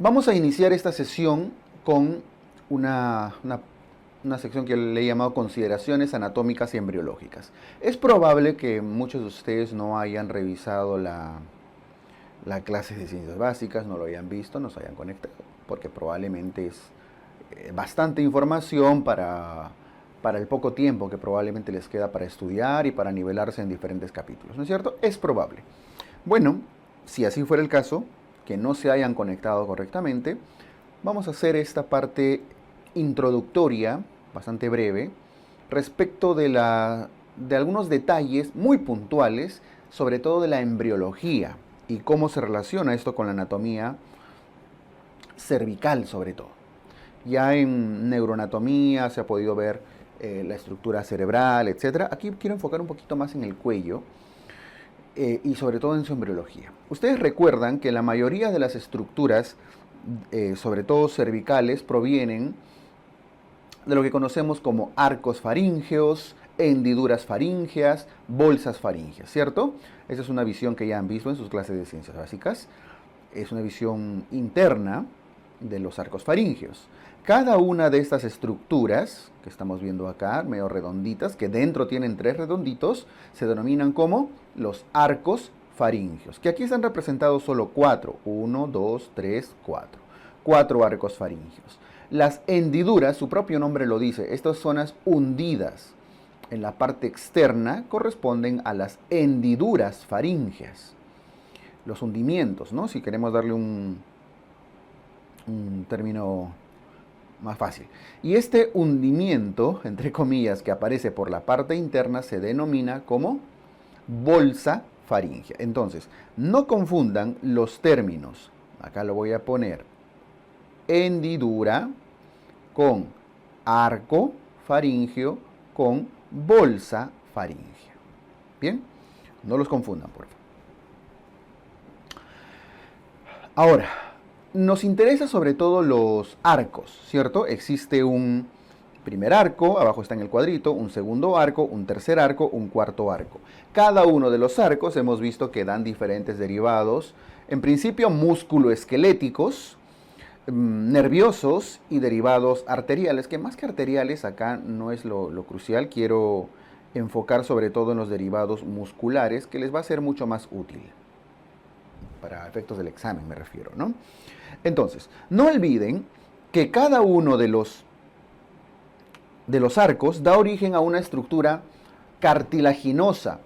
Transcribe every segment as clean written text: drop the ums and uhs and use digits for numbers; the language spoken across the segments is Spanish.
Vamos a iniciar esta sesión con una sección que le he llamado consideraciones anatómicas y embriológicas. Es probable que muchos de ustedes no hayan revisado la clase de ciencias básicas, no lo hayan visto, no se hayan conectado, porque probablemente es bastante información para el poco tiempo que probablemente les queda para estudiar y para nivelarse en diferentes capítulos, ¿no es cierto? Es probable. Bueno, si así fuera el caso, que no se hayan conectado correctamente, vamos a hacer esta parte introductoria, bastante breve, respecto de algunos detalles muy puntuales, sobre todo de la embriología y cómo se relaciona esto con la anatomía cervical sobre todo. Ya en neuroanatomía se ha podido ver la estructura cerebral, etc. Aquí quiero enfocar un poquito más en el cuello y sobre todo en su embriología. Ustedes recuerdan que la mayoría de las estructuras, sobre todo cervicales, provienen de lo que conocemos como arcos faríngeos, hendiduras faríngeas, bolsas faríngeas, ¿cierto? Esa es una visión que ya han visto en sus clases de ciencias básicas. Es una visión interna de los arcos faríngeos. Cada una de estas estructuras que estamos viendo acá, medio redonditas, que dentro tienen tres redonditos, se denominan como los arcos faríngeos, que aquí están representados solo cuatro. 1, 2, 3, 4. Cuatro arcos faríngeos. Las hendiduras, su propio nombre lo dice, estas zonas hundidas en la parte externa corresponden a las hendiduras faríngeas. Los hundimientos, ¿no? Si queremos darle un término más fácil. Y este hundimiento, entre comillas, que aparece por la parte interna se denomina como bolsa faríngea. Entonces, no confundan los términos. Acá lo voy a poner. Hendidura con arco faríngeo con bolsa faríngea. Bien, no los confundan, por favor. Ahora, nos interesa sobre todo los arcos, ¿cierto? Existe un primer arco, abajo está en el cuadrito, un segundo arco, un tercer arco, un cuarto arco. Cada uno de los arcos hemos visto que dan diferentes derivados, en principio músculo-esqueléticos, nerviosos y derivados arteriales, que más que arteriales acá no es lo crucial, quiero enfocar sobre todo en los derivados musculares, que les va a ser mucho más útil. Para efectos del examen me refiero, ¿no? Entonces, no olviden que cada uno de los arcos da origen a una estructura cartilaginosa,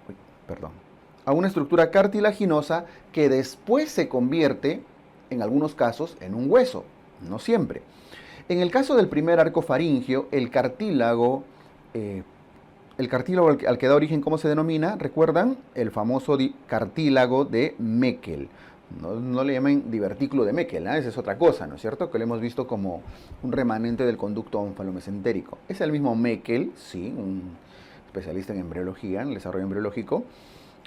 a una estructura cartilaginosa que después se convierte, en algunos casos, en un hueso, no siempre. En el caso del primer arco faríngeo, el cartílago al que da origen, ¿cómo se denomina? ¿Recuerdan? El famoso cartílago de Meckel. No le llamen divertículo de Meckel, esa es otra cosa, ¿no es cierto? Que lo hemos visto como un remanente del conducto ónfalo-mesentérico. Es el mismo Meckel, sí, un especialista en embriología, en el desarrollo embriológico,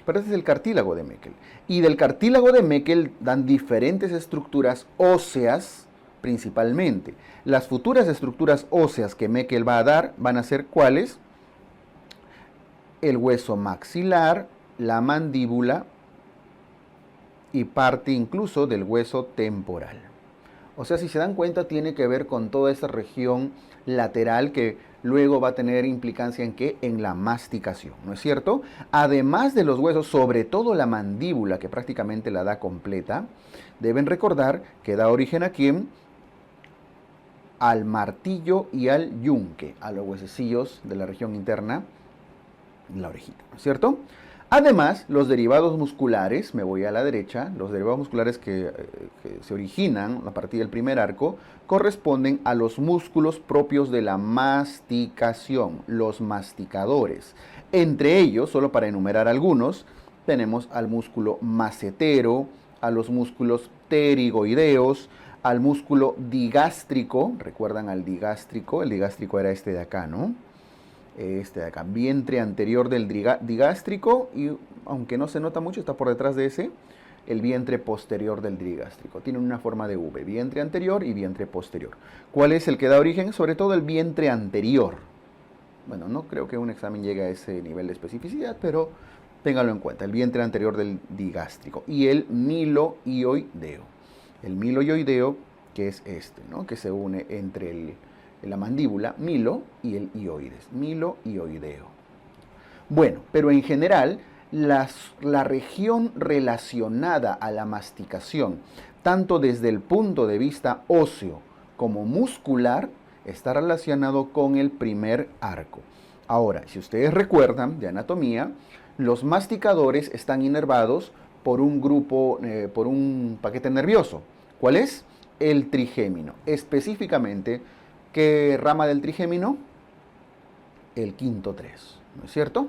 pero este es el cartílago de Meckel. Y del cartílago de Meckel dan diferentes estructuras óseas, principalmente. Las futuras estructuras óseas que Meckel va a dar van a ser ¿cuáles? El hueso maxilar, la mandíbula y parte incluso del hueso temporal. O sea, si se dan cuenta, tiene que ver con toda esta región lateral que luego va a tener implicancia en ¿qué? En la masticación, ¿no es cierto? Además de los huesos, sobre todo la mandíbula, que prácticamente la da completa, deben recordar que da origen a ¿quién? Al martillo y al yunque, a los huesecillos de la región interna, la orejita, ¿no es cierto? Además, los derivados musculares, me voy a la derecha, los derivados musculares que se originan a partir del primer arco, corresponden a los músculos propios de la masticación, los masticadores. Entre ellos, solo para enumerar algunos, tenemos al músculo macetero, a los músculos pterigoideos, al músculo digástrico, ¿recuerdan al digástrico? El digástrico era este de acá, ¿no? Este de acá, vientre anterior del digástrico, y aunque no se nota mucho, está por detrás de ese, el vientre posterior del digástrico. Tiene una forma de V, vientre anterior y vientre posterior. ¿Cuál es el que da origen? Sobre todo el vientre anterior. Bueno, no creo que un examen llegue a ese nivel de especificidad, pero ténganlo en cuenta, el vientre anterior del digástrico y el miloioideo. El miloioideo que es este, ¿no? Que se une entre la mandíbula, milo, y el hioides, milo-hioideo. Bueno, pero en general, la región relacionada a la masticación, tanto desde el punto de vista óseo como muscular, está relacionado con el primer arco. Ahora, si ustedes recuerdan de anatomía, los masticadores están inervados por un grupo, por un paquete nervioso. ¿Cuál es? El trigémino. Específicamente, ¿qué rama del trigémino? El quinto 3, ¿no es cierto?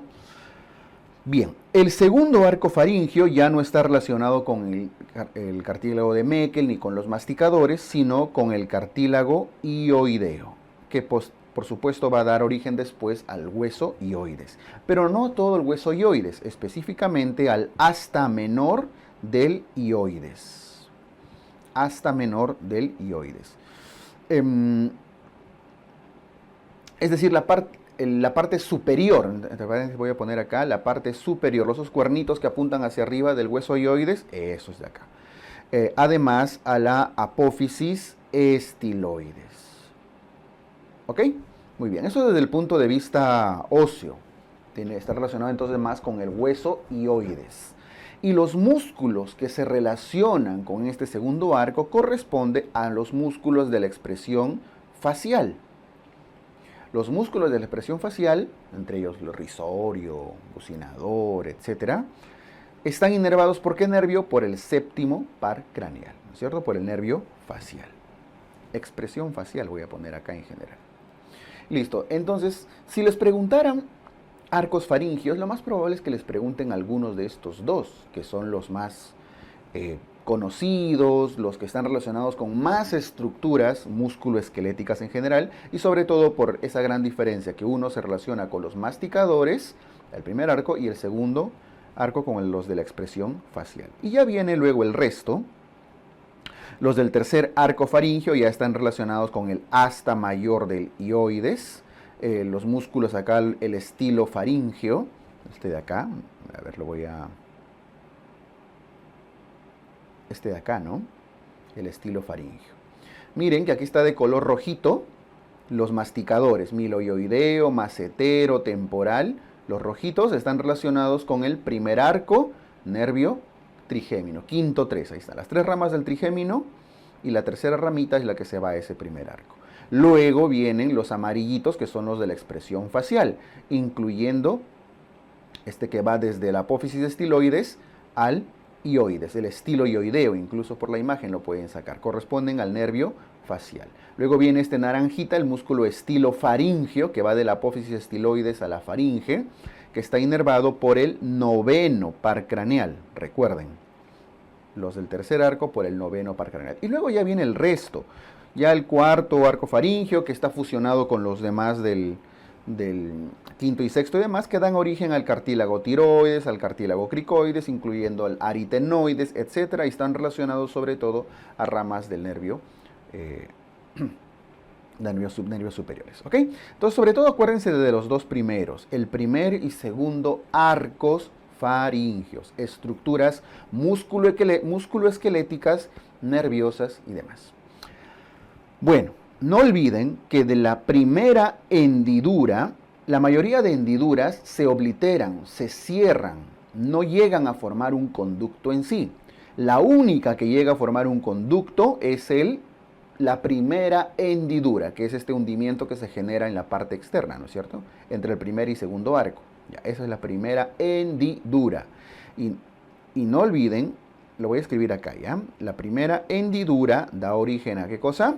Bien, el segundo arco faríngeo ya no está relacionado con el cartílago de Meckel ni con los masticadores, sino con el cartílago hioideo, que por supuesto va a dar origen después al hueso hioides. Pero no todo el hueso hioides, específicamente al asta menor del hioides. Asta menor del hioides. Es decir, la parte superior, voy a poner acá, la parte superior, los cuernitos que apuntan hacia arriba del hueso hioides, eso es de acá. Además a la apófisis estiloides. ¿Ok? Muy bien, eso desde el punto de vista óseo. Está relacionado entonces más con el hueso hioides. Y los músculos que se relacionan con este segundo arco corresponden a los músculos de la expresión facial. Los músculos de la expresión facial, entre ellos el risorio, bucinador, etc., están inervados ¿por qué nervio? Por el séptimo par craneal, ¿no es cierto? Por el nervio facial. Expresión facial voy a poner acá en general. Listo, entonces, si les preguntaran arcos faringios, lo más probable es que les pregunten algunos de estos dos, que son los más conocidos, los que están relacionados con más estructuras musculoesqueléticas en general, y sobre todo por esa gran diferencia que uno se relaciona con los masticadores, el primer arco, y el segundo arco con los de la expresión facial. Y ya viene luego el resto. Los del tercer arco faríngeo ya están relacionados con el asta mayor del hioides, los músculos acá, el estilo faríngeo, este de acá, a ver, este de acá, ¿no? El estilo faríngeo. Miren que aquí está de color rojito los masticadores, milohioideo, macetero, temporal. Los rojitos están relacionados con el primer arco, nervio trigémino, quinto 3, ahí están las tres ramas del trigémino y la tercera ramita es la que se va a ese primer arco. Luego vienen los amarillitos que son los de la expresión facial, incluyendo este que va desde la apófisis estiloides al hioides, el estilo hioideo, incluso por la imagen lo pueden sacar, corresponden al nervio facial. Luego viene este naranjita, el músculo estilofaríngeo, que va de la apófisis estiloides a la faringe, que está inervado por el noveno par craneal, recuerden, los del tercer arco por el noveno par craneal. Y luego ya viene el resto, ya el cuarto arco faríngeo, que está fusionado con los demás del quinto y sexto y demás, que dan origen al cartílago tiroides, al cartílago cricoides, incluyendo al aritenoides, etc. Y están relacionados sobre todo a ramas del nervios superiores. ¿Ok? Entonces, sobre todo acuérdense de los dos primeros, el primer y segundo arcos faringios, estructuras musculoesqueléticas, nerviosas y demás. Bueno, no olviden que de la primera hendidura, la mayoría de hendiduras se obliteran, se cierran, no llegan a formar un conducto en sí. La única que llega a formar un conducto es la primera hendidura, que es este hundimiento que se genera en la parte externa, ¿no es cierto? Entre el primer y segundo arco. Ya, esa es la primera hendidura. Y no olviden, lo voy a escribir acá, ¿ya? La primera hendidura da origen ¿a qué cosa?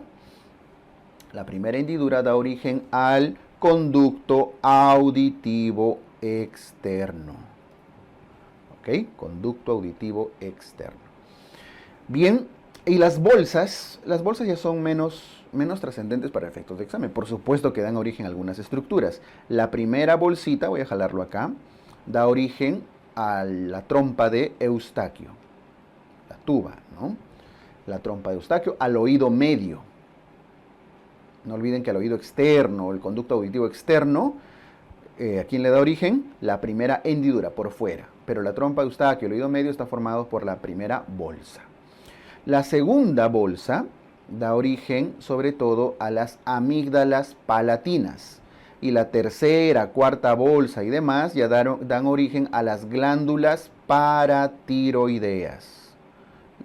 La primera hendidura da origen al conducto auditivo externo. ¿Ok? Conducto auditivo externo. Bien, y las bolsas ya son menos trascendentes para efectos de examen. Por supuesto que dan origen a algunas estructuras. La primera bolsita, voy a jalarlo acá, da origen a la trompa de Eustaquio. La tuba, ¿no? La trompa de Eustaquio, al oído medio. No olviden que al oído externo, el conducto auditivo externo, ¿a quién le da origen? La primera hendidura, por fuera. Pero la trompa de Eustaquio, el oído medio, está formado por la primera bolsa. La segunda bolsa da origen sobre todo a las amígdalas palatinas. Y la tercera, cuarta bolsa y demás ya dan origen a las glándulas paratiroideas.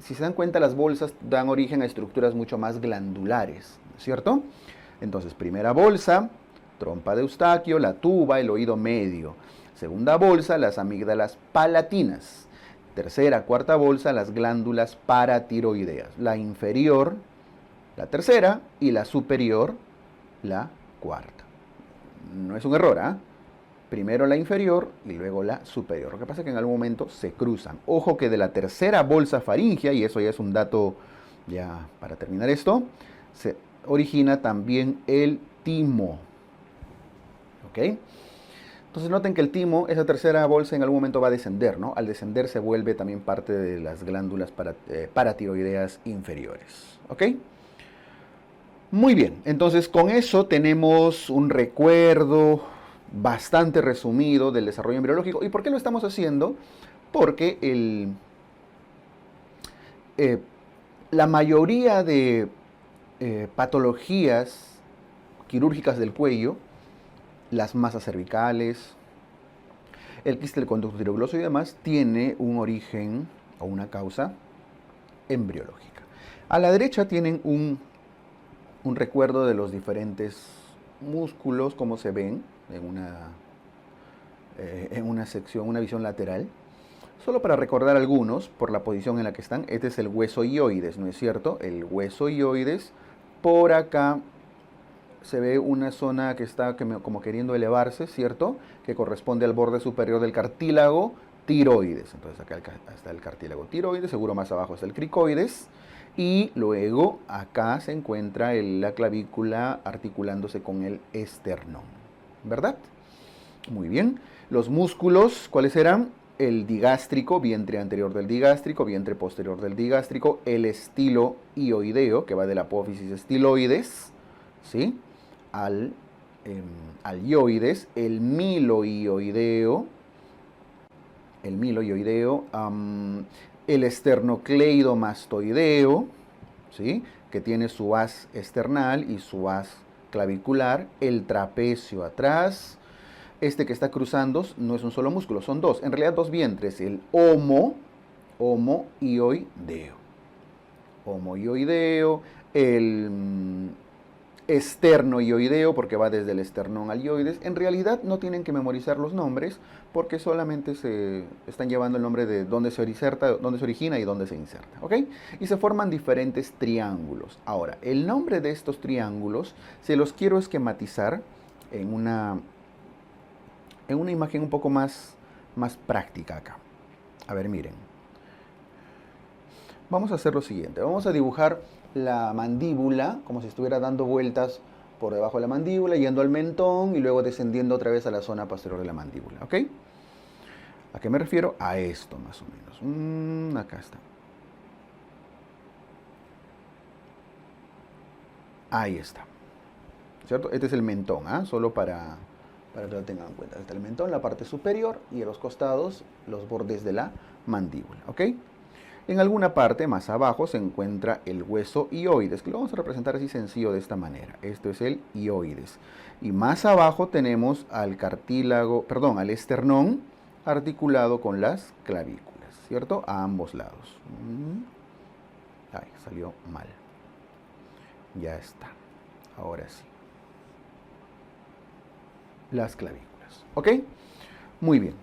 Si se dan cuenta, las bolsas dan origen a estructuras mucho más glandulares, ¿cierto? Entonces, primera bolsa, trompa de Eustaquio, la tuba, el oído medio. Segunda bolsa, las amígdalas palatinas. Tercera, cuarta bolsa, las glándulas paratiroideas. La inferior, la tercera, y la superior, la cuarta. No es un error, ¿ah? Primero la inferior y luego la superior. Lo que pasa es que en algún momento se cruzan. Ojo que de la tercera bolsa faríngea, y eso ya es un dato ya para terminar esto, se origina también el timo. ¿Ok? Entonces noten que el timo, esa tercera bolsa en algún momento va a descender, ¿no? Al descender se vuelve también parte de las glándulas paratiroideas inferiores. ¿Ok? Muy bien, entonces con eso tenemos un recuerdo bastante resumido del desarrollo embriológico. ¿Y por qué lo estamos haciendo? Porque la mayoría de patologías quirúrgicas del cuello, las masas cervicales, el quiste del conducto tiroglóso y demás, tiene un origen o una causa embriológica. A la derecha tienen un recuerdo de los diferentes músculos, como se ven en una sección, una visión lateral. Solo para recordar algunos, por la posición en la que están, este es el hueso ioides, ¿no es cierto? El hueso ioides, por acá se ve una zona que está como queriendo elevarse, ¿cierto? Que corresponde al borde superior del cartílago tiroides. Entonces acá está el cartílago tiroides, seguro más abajo está el cricoides. Y luego acá se encuentra la clavícula articulándose con el esternón, ¿verdad? Muy bien. Los músculos, ¿cuáles eran? El digástrico, vientre anterior del digástrico, vientre posterior del digástrico, el estiloioideo, que va de la apófisis estiloides, ¿sí? Al ioides, el miloioideo, el esternocleidomastoideo, ¿sí? Que tiene su haz esternal y su haz clavicular, el trapecio atrás. Este que está cruzando no es un solo músculo, son dos, en realidad dos vientres, el homoioideo, el esternoioideo, porque va desde el esternón al ioides. En realidad no tienen que memorizar los nombres, porque solamente se están llevando el nombre de dónde se origina y dónde se inserta, ¿ok? Y se forman diferentes triángulos. Ahora, el nombre de estos triángulos se los quiero esquematizar en una imagen un poco más práctica acá. A ver, miren. Vamos a hacer lo siguiente. Vamos a dibujar la mandíbula como si estuviera dando vueltas por debajo de la mandíbula, yendo al mentón y luego descendiendo otra vez a la zona posterior de la mandíbula, ¿ok? ¿A qué me refiero? A esto más o menos. Acá está. Ahí está. ¿Cierto? Este es el mentón, ¿ah? Solo para que lo tengan en cuenta. Está el mentón, la parte superior, y a los costados los bordes de la mandíbula, ¿ok? En alguna parte más abajo se encuentra el hueso ioides, que lo vamos a representar así sencillo de esta manera. Esto es el ioides. Y más abajo tenemos al al esternón articulado con las clavículas, ¿cierto? A ambos lados. Ay, salió mal. Ya está. Ahora sí. Las clavículas, ¿ok? Muy bien.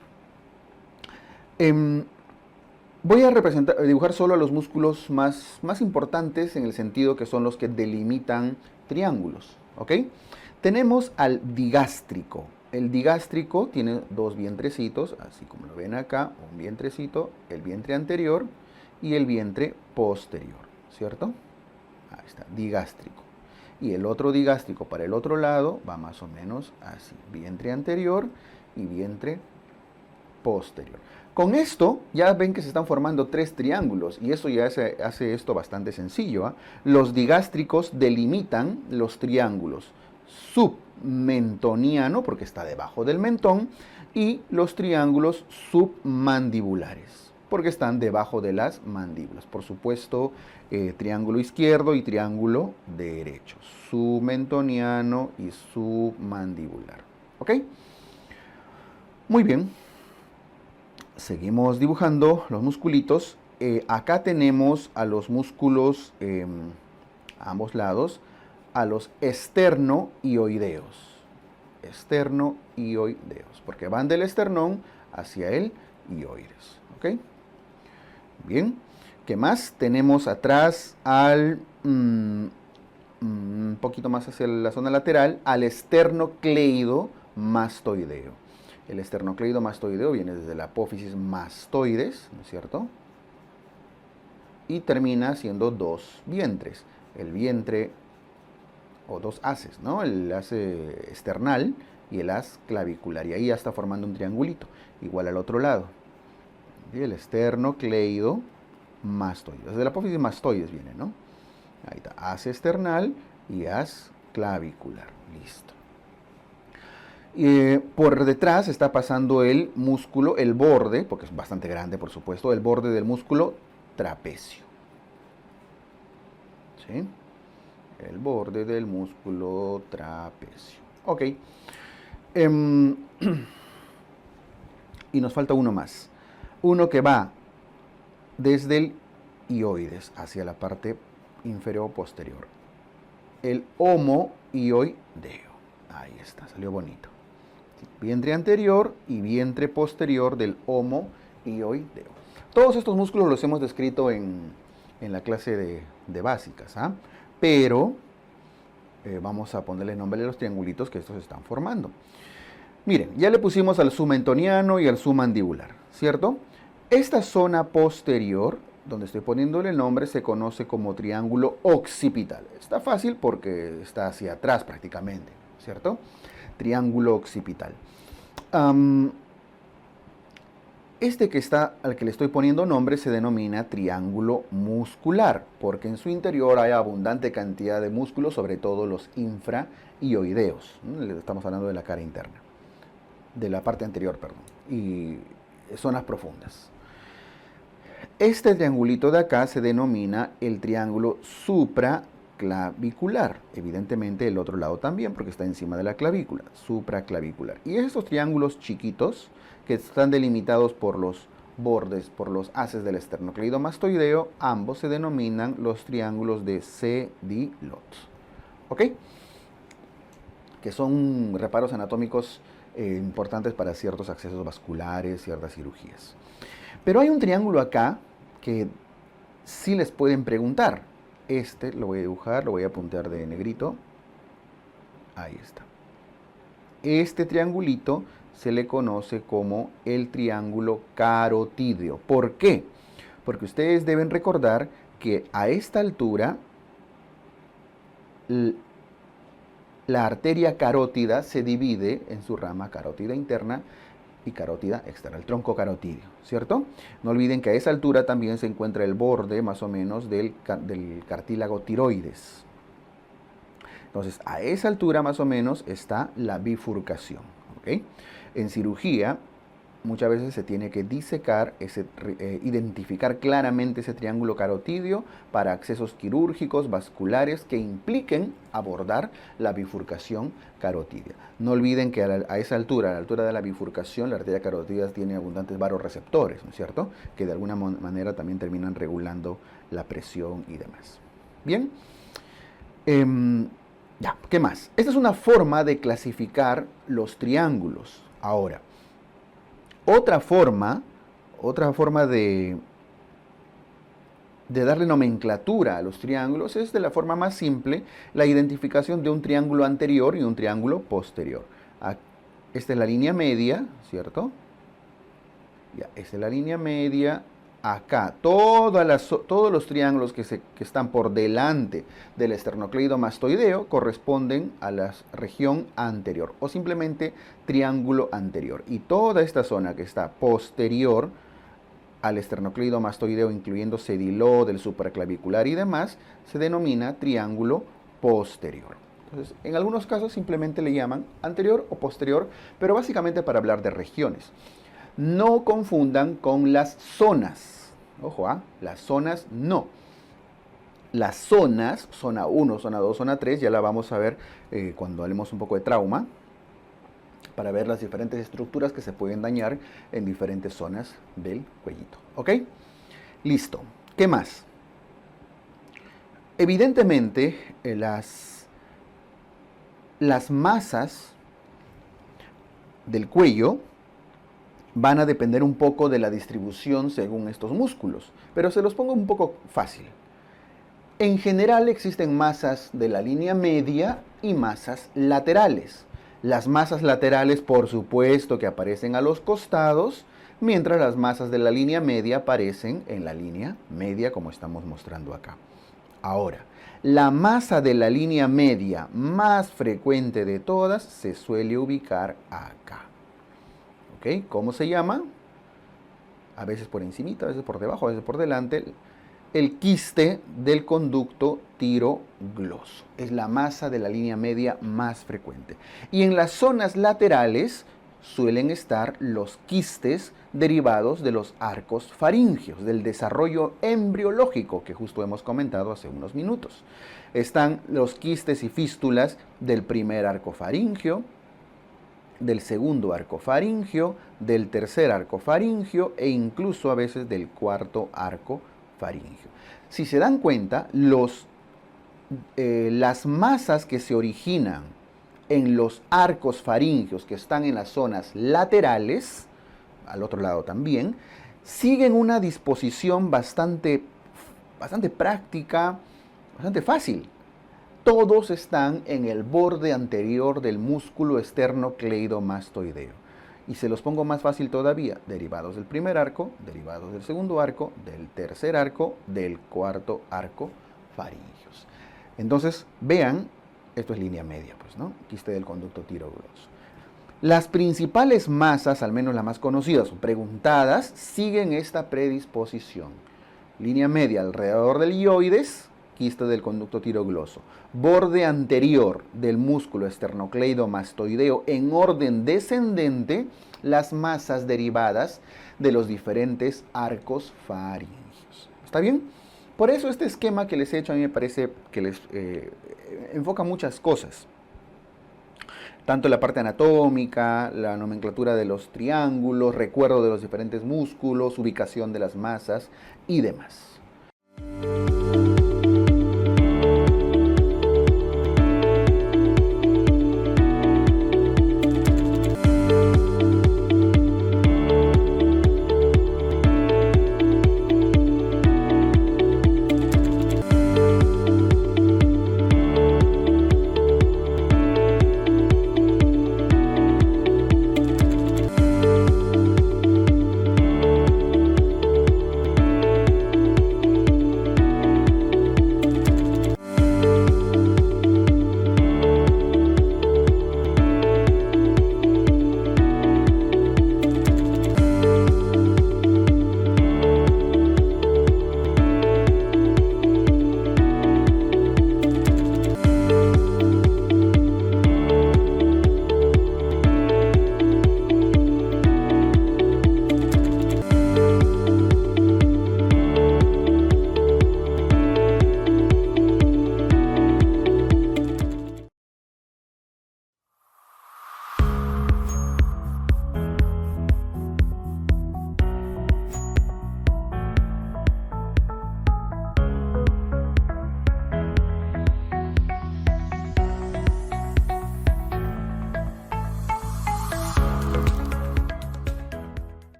Voy a dibujar solo los músculos más importantes en el sentido que son los que delimitan triángulos, ¿ok? Tenemos al digástrico. El digástrico tiene dos vientrecitos, así como lo ven acá, un vientrecito, el vientre anterior y el vientre posterior, ¿cierto? Ahí está, digástrico. Y el otro digástrico para el otro lado va más o menos así, vientre anterior y vientre posterior. Con esto ya ven que se están formando tres triángulos y eso ya hace esto bastante sencillo, ¿eh? Los digástricos delimitan los triángulos submentoniano, porque está debajo del mentón, y los triángulos submandibulares. porque están debajo de las mandíbulas. Por supuesto, triángulo izquierdo y triángulo derecho, submentoniano y submandibular. ¿Ok? Muy bien. Seguimos dibujando los musculitos. Acá tenemos a los músculos a ambos lados, a los esternoioideos. Esternoioideos, porque van del esternón hacia el ioides. ¿Ok? Bien. ¿Qué más? Tenemos atrás al, un poquito más hacia la zona lateral, al esternocleidomastoideo. El esternocleidomastoideo viene desde la apófisis mastoides, ¿no es cierto? Y termina siendo dos vientres. El vientre, o dos haces, ¿no? El hace esternal y el haz clavicular. Y ahí ya está formando un triangulito, igual al otro lado. Y el esternocleidomastoideo. Desde la apófisis mastoides viene, ¿no? Ahí está, haz esternal y haz clavicular. Listo. Por detrás está pasando el músculo, el borde, porque es bastante grande, por supuesto, el borde del músculo trapecio. ¿Sí? El borde del músculo trapecio. Ok. Y nos falta uno más. Uno que va desde el ioides hacia la parte inferior posterior. El homoioideo. Ahí está, salió bonito. Vientre anterior y vientre posterior del homoioideo. Todos estos músculos los hemos descrito en la clase de básicas, ¿ah? Pero vamos a ponerle nombre a los triangulitos que estos están formando. Miren, ya le pusimos al submentoniano y al submandibular, ¿cierto? Esta zona posterior, donde estoy poniéndole el nombre, se conoce como triángulo occipital. Está fácil porque está hacia atrás prácticamente, ¿cierto? Triángulo occipital. Este que está, al que le estoy poniendo nombre, se denomina triángulo muscular, porque en su interior hay abundante cantidad de músculos, sobre todo los infraioideos. Estamos hablando de la cara interna, de la parte anterior, perdón, y zonas profundas. Este triangulito de acá se denomina el triángulo supraclavicular. Evidentemente el otro lado también, porque está encima de la clavícula, supraclavicular. Y estos triángulos chiquitos, que están delimitados por los bordes, por los haces del esternocleidomastoideo, ambos se denominan los triángulos de Cedilot. ¿Ok? Que son reparos anatómicos importantes para ciertos accesos vasculares, ciertas cirugías. Pero hay un triángulo acá que sí les pueden preguntar. Este lo voy a dibujar, lo voy a apuntar de negrito. Ahí está. Este triangulito se le conoce como el triángulo carotídeo. ¿Por qué? Porque ustedes deben recordar que a esta altura la arteria carótida se divide en su rama carótida interna y carótida externa, el tronco carotídeo, ¿cierto? No olviden que a esa altura también se encuentra el borde más o menos del cartílago tiroides. Entonces, a esa altura más o menos está la bifurcación, ¿ok? En cirugía, muchas veces se tiene que disecar, identificar claramente ese triángulo carotídeo para accesos quirúrgicos, vasculares, que impliquen abordar la bifurcación carotídea. No olviden que a esa altura, a la altura de la bifurcación, la arteria carotídea tiene abundantes vasoreceptores, ¿no es cierto? Que de alguna manera también terminan regulando la presión y demás. Bien. Ya, ¿qué más? Esta es una forma de clasificar los triángulos. Ahora, otra forma de darle nomenclatura a los triángulos es de la forma más simple, la identificación de un triángulo anterior y un triángulo posterior. Esta es la línea media, ¿cierto? Ya, esta es la línea media. Acá, todos los triángulos que están por delante del esternocleidomastoideo corresponden a la región anterior o simplemente triángulo anterior. Y toda esta zona que está posterior al esternocleidomastoideo, incluyendo Cedilot, del supraclavicular y demás, se denomina triángulo posterior. Entonces, en algunos casos simplemente le llaman anterior o posterior, pero básicamente para hablar de regiones. No confundan con las zonas. Ojo, las zonas no. Las zonas, zona 1, zona 2, zona 3, ya la vamos a ver cuando hablemos un poco de trauma, para ver las diferentes estructuras que se pueden dañar en diferentes zonas del cuellito. ¿Ok? Listo. ¿Qué más? Evidentemente, las masas del cuello van a depender un poco de la distribución según estos músculos, pero se los pongo un poco fácil. En general existen masas de la línea media y masas laterales. Las masas laterales, por supuesto, que aparecen a los costados, mientras las masas de la línea media aparecen en la línea media, como estamos mostrando acá. Ahora, la masa de la línea media más frecuente de todas se suele ubicar acá. ¿Ok? ¿Cómo se llama? A veces por encimita, a veces por debajo, a veces por delante. El quiste del conducto tirogloso. Es la masa de la línea media más frecuente. Y en las zonas laterales suelen estar los quistes derivados de los arcos faringios, del desarrollo embriológico que justo hemos comentado hace unos minutos. Están los quistes y fístulas del primer arco faringio, del segundo arco faringio, del tercer arco faringio e incluso a veces del cuarto arco faringio. Si se dan cuenta, las masas que se originan en los arcos faringios que están en las zonas laterales, al otro lado también, siguen una disposición bastante práctica, bastante fácil. Todos están en el borde anterior del músculo esternocleidomastoideo. Y se los pongo más fácil todavía, derivados del primer arco, derivados del segundo arco, del tercer arco, del cuarto arco faringios. Entonces, vean, esto es línea media, pues, ¿no? Quiste del conducto tirogloso. Las principales masas, al menos las más conocidas o preguntadas, siguen esta predisposición. Línea media alrededor del hioides, quiste del conducto tirogloso. Borde anterior del músculo esternocleidomastoideo en orden descendente, las masas derivadas de los diferentes arcos faringios. ¿Está bien? Por eso este esquema que les he hecho a mí me parece que les enfoca muchas cosas. Tanto la parte anatómica, la nomenclatura de los triángulos, recuerdo de los diferentes músculos, ubicación de las masas y demás.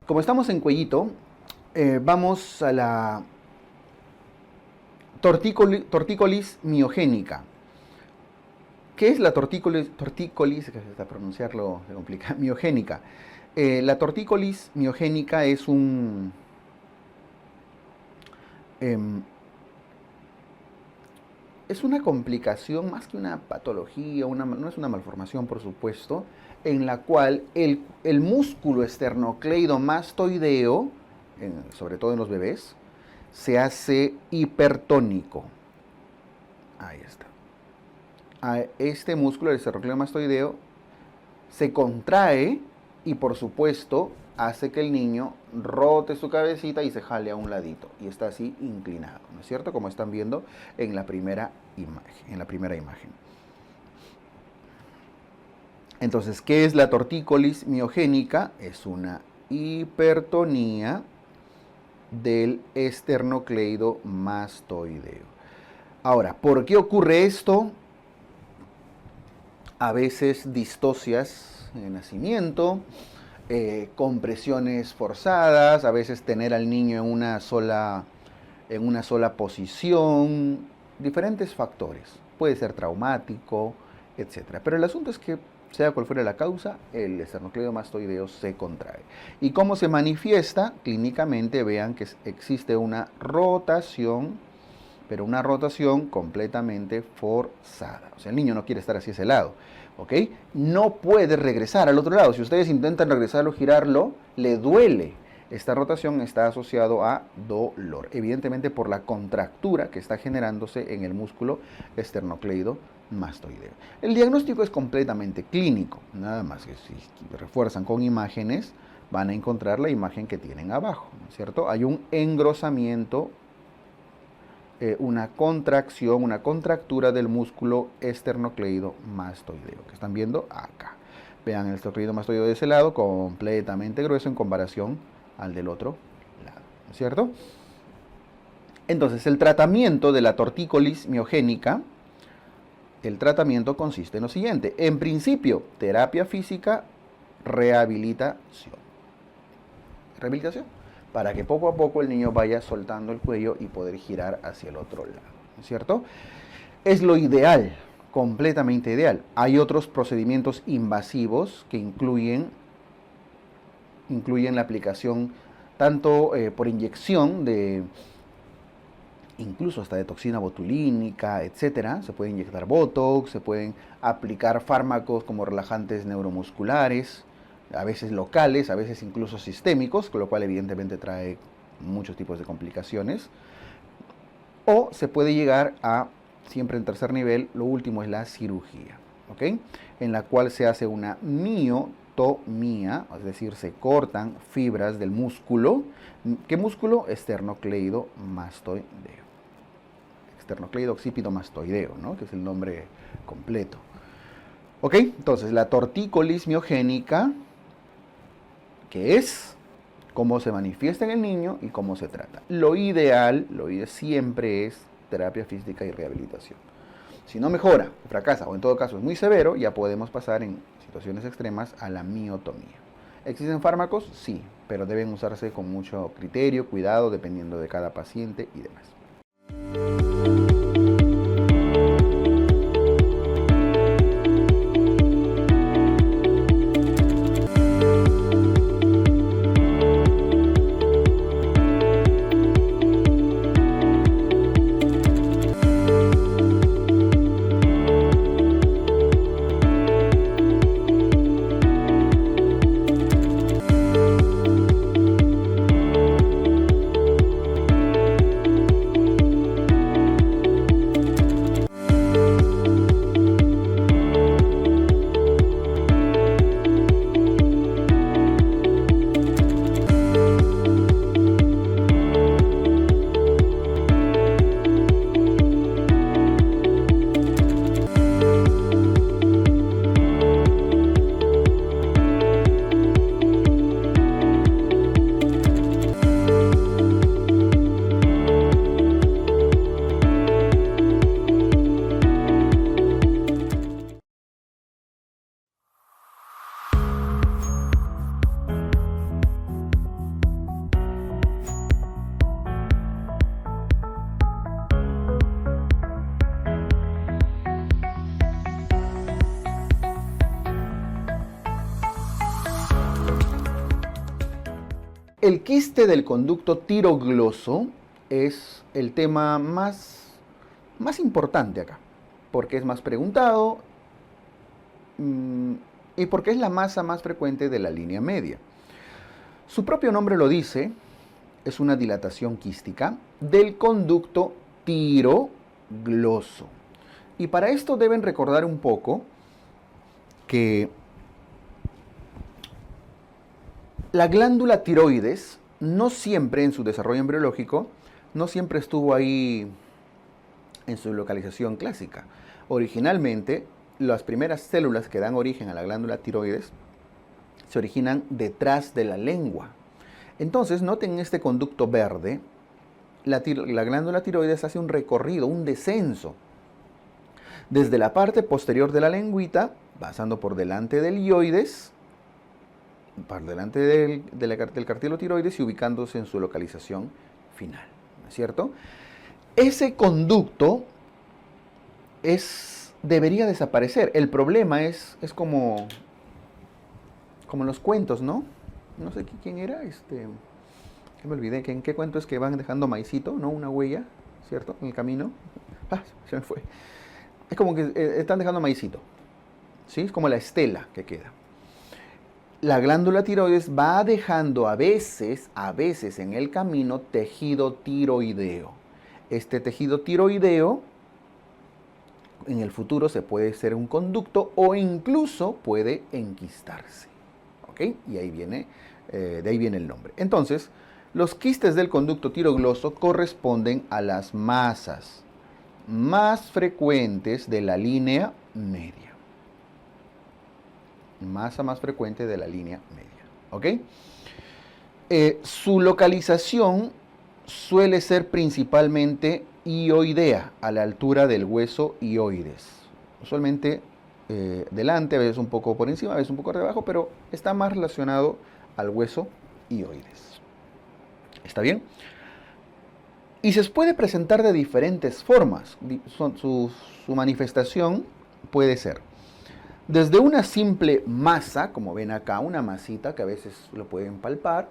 Como estamos en cuellito, vamos a la tortícolis miogénica. ¿Qué es la tortícolis? Tortícolis, que hasta pronunciarlo se complica, miogénica. La tortícolis miogénica es es una complicación más que una patología, no es una malformación, por supuesto, en la cual el músculo esternocleidomastoideo, sobre todo en los bebés, se hace hipertónico. Ahí está. Este músculo, el esternocleidomastoideo, se contrae y, por supuesto, hace que el niño rote su cabecita y se jale a un ladito y está así inclinado, ¿no es cierto? Como están viendo en la primera imagen. Entonces, ¿qué es la tortícolis miogénica? Es una hipertonía del esternocleido mastoideo. Ahora, ¿por qué ocurre esto? A veces distocias de nacimiento, compresiones forzadas, a veces tener al niño en una sola posición, diferentes factores. Puede ser traumático, etc. Pero el asunto es que, sea cual fuera la causa, el esternocleido mastoideo se contrae. ¿Y cómo se manifiesta? Clínicamente vean que existe una rotación, pero una rotación completamente forzada. O sea, el niño no quiere estar hacia ese lado, ¿ok? No puede regresar al otro lado. Si ustedes intentan regresarlo, girarlo, le duele. Esta rotación está asociado a dolor, evidentemente por la contractura que está generándose en el músculo esternocleido mastoideo. El diagnóstico es completamente clínico, nada más que si refuerzan con imágenes, van a encontrar la imagen que tienen abajo, ¿no es cierto? Hay un engrosamiento, una contracción, una contractura del músculo esternocleido mastoideo, que están viendo acá. Vean el esternocleido mastoideo de ese lado, completamente grueso en comparación al del otro lado, ¿no es cierto? Entonces, el tratamiento de la tortícolis miogénica, el tratamiento consiste en lo siguiente. En principio, terapia física, rehabilitación. Rehabilitación, para que poco a poco el niño vaya soltando el cuello y poder girar hacia el otro lado, ¿no es cierto? Es lo ideal, completamente ideal. Hay otros procedimientos invasivos que incluyen la aplicación tanto por inyección de, incluso hasta de toxina botulínica, etcétera. Se puede inyectar botox, se pueden aplicar fármacos como relajantes neuromusculares, a veces locales, a veces incluso sistémicos, con lo cual evidentemente trae muchos tipos de complicaciones. O se puede llegar a, siempre en tercer nivel, lo último es la cirugía, ¿ok? En la cual se hace una miotomía, es decir, se cortan fibras del músculo. ¿Qué músculo? Esternocleido mastoideo. Esternocleido occipito mastoideo, ¿no? Que es el nombre completo. ¿Ok? Entonces, la tortícolis miogénica, que es cómo se manifiesta en el niño y cómo se trata. Lo ideal siempre es terapia física y rehabilitación. Si no mejora, fracasa o en todo caso es muy severo, ya podemos pasar en situaciones extremas a la miotomía. ¿Existen fármacos? Sí, pero deben usarse con mucho criterio, cuidado, dependiendo de cada paciente y demás. El quiste del conducto tirogloso es el tema más importante acá, porque es más preguntado y porque es la masa más frecuente de la línea media. Su propio nombre lo dice, es una dilatación quística del conducto tirogloso. Y para esto deben recordar un poco que La glándula tiroides no siempre en su desarrollo embriológico, no siempre estuvo ahí en su localización clásica. Originalmente, las primeras células que dan origen a la glándula tiroides se originan detrás de la lengua. Entonces, noten este conducto verde, la glándula tiroides hace un recorrido, un descenso, desde la parte posterior de la lengüita, pasando por delante del hioides, por delante del cartílago tiroides y ubicándose en su localización final, ¿no es cierto? Ese conducto debería desaparecer. El problema es como en los cuentos, ¿no? No sé quién era, que me olvidé, ¿en qué cuento es que van dejando maicito, ¿no? Una huella, ¿cierto? En el camino. Ah, se me fue. Es como que están dejando maicito, ¿sí? Es como la estela que queda. La glándula tiroides va dejando a veces en el camino tejido tiroideo. Este tejido tiroideo en el futuro se puede ser un conducto o incluso puede enquistarse. ¿Ok? Y ahí viene, de ahí viene el nombre. Entonces, los quistes del conducto tirogloso corresponden a las masas más frecuentes de la línea media. Masa más frecuente de la línea media. ¿Ok? Su localización suele ser principalmente hioidea, a la altura del hueso hioides. Usualmente delante, a veces un poco por encima, a veces un poco por debajo, pero está más relacionado al hueso hioides. ¿Está bien? Y se puede presentar de diferentes formas. Su manifestación puede ser desde una simple masa, como ven acá, una masita que a veces lo pueden palpar.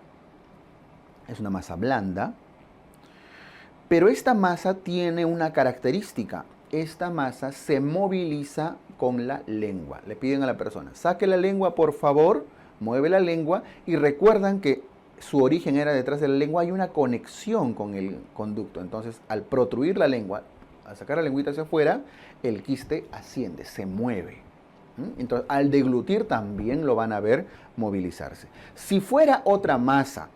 Es una masa blanda. Pero esta masa tiene una característica. Esta masa se moviliza con la lengua. Le piden a la persona, saque la lengua por favor, mueve la lengua y recuerdan que su origen era detrás de la lengua. Hay una conexión con el conducto. Entonces, al protruir la lengua, al sacar la lengüita hacia afuera, el quiste asciende, se mueve. Entonces, al deglutir también lo van a ver movilizarse. Si fuera otra masa,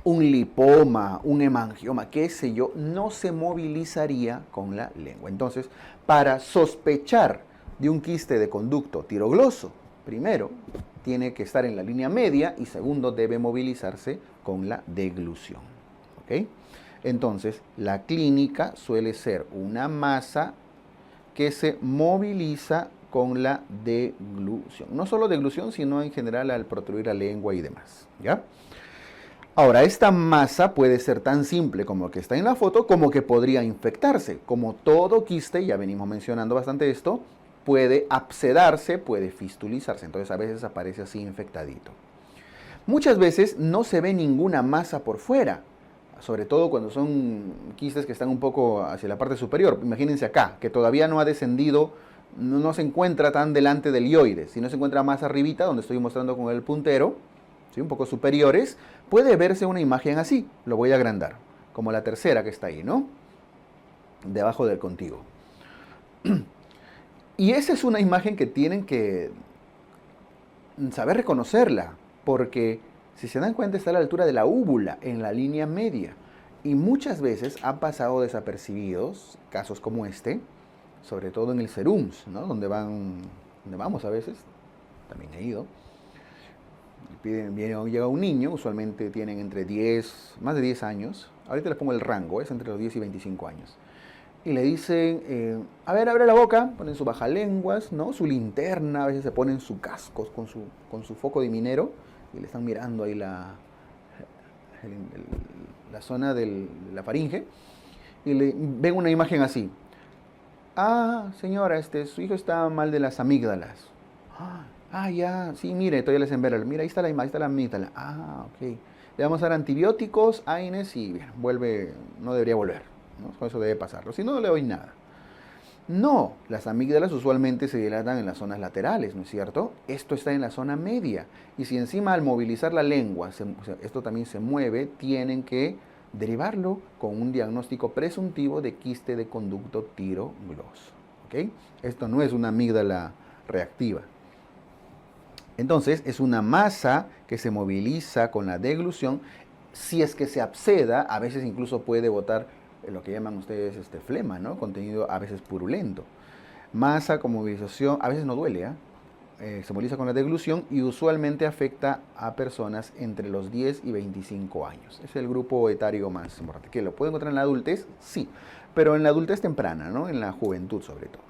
un lipoma, un hemangioma, qué sé yo, no se movilizaría con la lengua. Entonces, para sospechar de un quiste de conducto tirogloso, primero, tiene que estar en la línea media y segundo, debe movilizarse con la deglución. ¿Ok? Entonces, la clínica suele ser una masa que se moviliza con la deglución. No solo deglución, sino en general al protruir la lengua y demás. ¿Ya? Ahora, esta masa puede ser tan simple como que está en la foto, como que podría infectarse. Como todo quiste, ya venimos mencionando bastante esto, puede abscedarse, puede fistulizarse. Entonces a veces aparece así infectadito. Muchas veces no se ve ninguna masa por fuera, sobre todo cuando son quistes que están un poco hacia la parte superior. Imagínense acá, que todavía no ha descendido, no se encuentra tan delante del hioides, sino se encuentra más arribita, donde estoy mostrando con el puntero, ¿sí? Un poco superiores, puede verse una imagen así. Lo voy a agrandar, como la tercera que está ahí, ¿no? Debajo del contigo. Y esa es una imagen que tienen que saber reconocerla, porque si se dan cuenta está a la altura de la úvula, en la línea media. Y muchas veces han pasado desapercibidos casos como este, sobre todo en el serums, ¿no? Donde vamos a veces, también he ido. Llega un niño, usualmente tienen entre más de 10 años, ahorita les pongo el rango, es entre los 10 y 25 años. Y le dicen, a ver, abre la boca, ponen su bajalenguas, ¿no? Su linterna, a veces se ponen su casco con su foco de minero y le están mirando ahí la zona de la faringe y ven una imagen así. Ah, señora, su hijo está mal de las amígdalas. Ah, ya, sí, mire, todavía les envera. Mira, ahí está la amígdala. Ah, ok. Le vamos a dar antibióticos, AINES y bien, no debería volver. ¿No? Con eso debe pasarlo. Si no, no le doy nada. No, las amígdalas usualmente se dilatan en las zonas laterales, ¿no es cierto? Esto está en la zona media. Y si encima al movilizar la lengua, esto también se mueve, tienen que derivarlo con un diagnóstico presuntivo de quiste de conducto tirogloso. ¿Ok? Esto no es una amígdala reactiva. Entonces, es una masa que se moviliza con la deglución. Si es que se absceda, a veces incluso puede botar lo que llaman ustedes flema, ¿no? Contenido a veces purulento. Masa con movilización, a veces no duele, se moviliza con la deglución y usualmente afecta a personas entre los 10 y 25 años. Es el grupo etario más importante. ¿Que lo puede encontrar en la adultez? Sí, pero en la adultez temprana, ¿no? En la juventud sobre todo.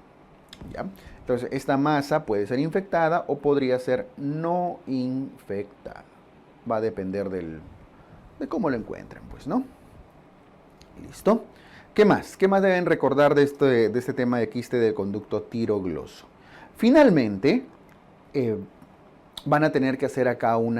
¿Ya? Entonces, esta masa puede ser infectada o podría ser no infectada. Va a depender de cómo lo encuentren, pues, ¿no? ¿Listo? ¿Qué más? ¿Qué más deben recordar de este tema de quiste del conducto tirogloso? Finalmente, van a tener que hacer acá un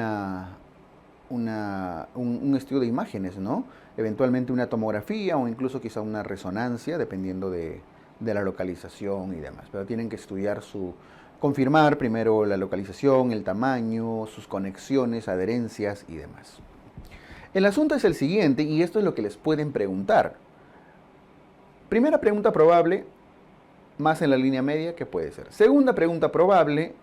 estudio de imágenes, ¿no? Eventualmente una tomografía o incluso quizá una resonancia, dependiendo de la localización y demás. Pero tienen que estudiar confirmar primero la localización, el tamaño, sus conexiones, adherencias y demás. El asunto es el siguiente, y esto es lo que les pueden preguntar. Primera pregunta probable, más en la línea media, ¿qué puede ser? Segunda pregunta probable,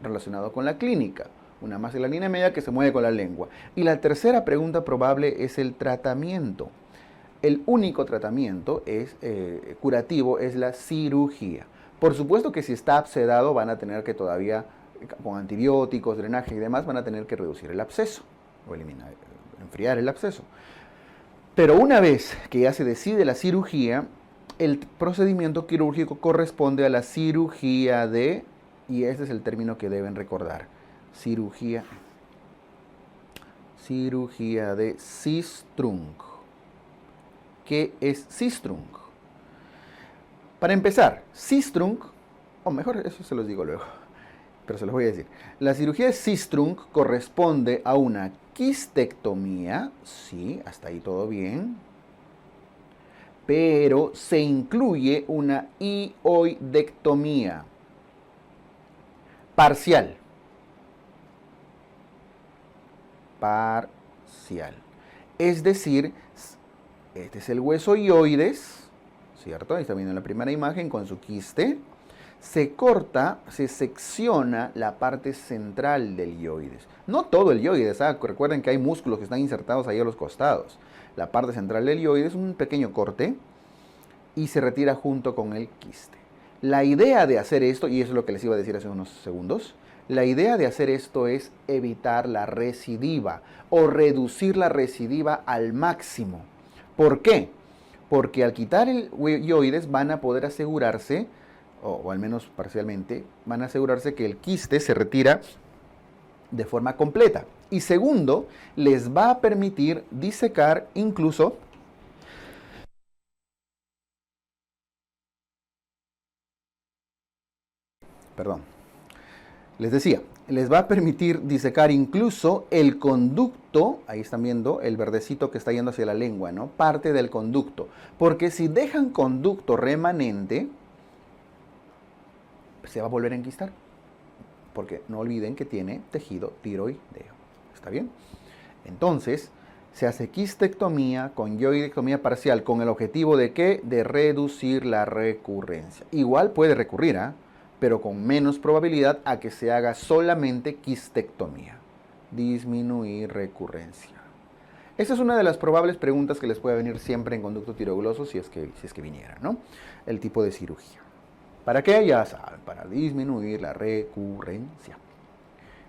relacionado con la clínica. Una más en la línea media que se mueve con la lengua. Y la tercera pregunta probable es el tratamiento. El único tratamiento curativo es la cirugía. Por supuesto que si está abscedado van a tener que todavía, con antibióticos, drenaje y demás, van a tener que reducir el absceso o enfriar el absceso. Pero una vez que ya se decide la cirugía, el procedimiento quirúrgico corresponde a la cirugía y este es el término que deben recordar, cirugía de Sistrunk. ¿Qué es Sistrunk? Para empezar, Sistrunk, o mejor, eso se los digo luego, pero se los voy a decir. La cirugía de Sistrunk corresponde a una quistectomía, sí, hasta ahí todo bien, pero se incluye una hioidectomía parcial. Es decir, este es el hueso hioides, ¿cierto? Ahí está viendo la primera imagen con su quiste. Se corta, se secciona la parte central del hioides. No todo el hioides, recuerden que hay músculos que están insertados ahí a los costados. La parte central del hioides es un pequeño corte y se retira junto con el quiste. La idea de hacer esto, y eso es lo que les iba a decir hace unos segundos, la idea de hacer esto es evitar la recidiva o reducir la recidiva al máximo. ¿Por qué? Porque al quitar el hioides van a poder asegurarse, o al menos parcialmente, van a asegurarse que el quiste se retira de forma completa. Y segundo, les va a permitir disecar incluso les decía, les va a permitir disecar incluso el conducto, ahí están viendo el verdecito que está yendo hacia la lengua, ¿no? Parte del conducto. Porque si dejan conducto remanente, se va a volver a enquistar. Porque no olviden que tiene tejido tiroideo. ¿Está bien? Entonces, se hace quistectomía con hioidectomía parcial con el objetivo de ¿qué? De reducir la recurrencia. Igual puede recurrir, pero con menos probabilidad a que se haga solamente quistectomía. Disminuir recurrencia. Esa es una de las probables preguntas que les puede venir siempre en conducto tirogloso si es que viniera, ¿no? El tipo de cirugía. ¿Para qué? Ya saben, para disminuir la recurrencia.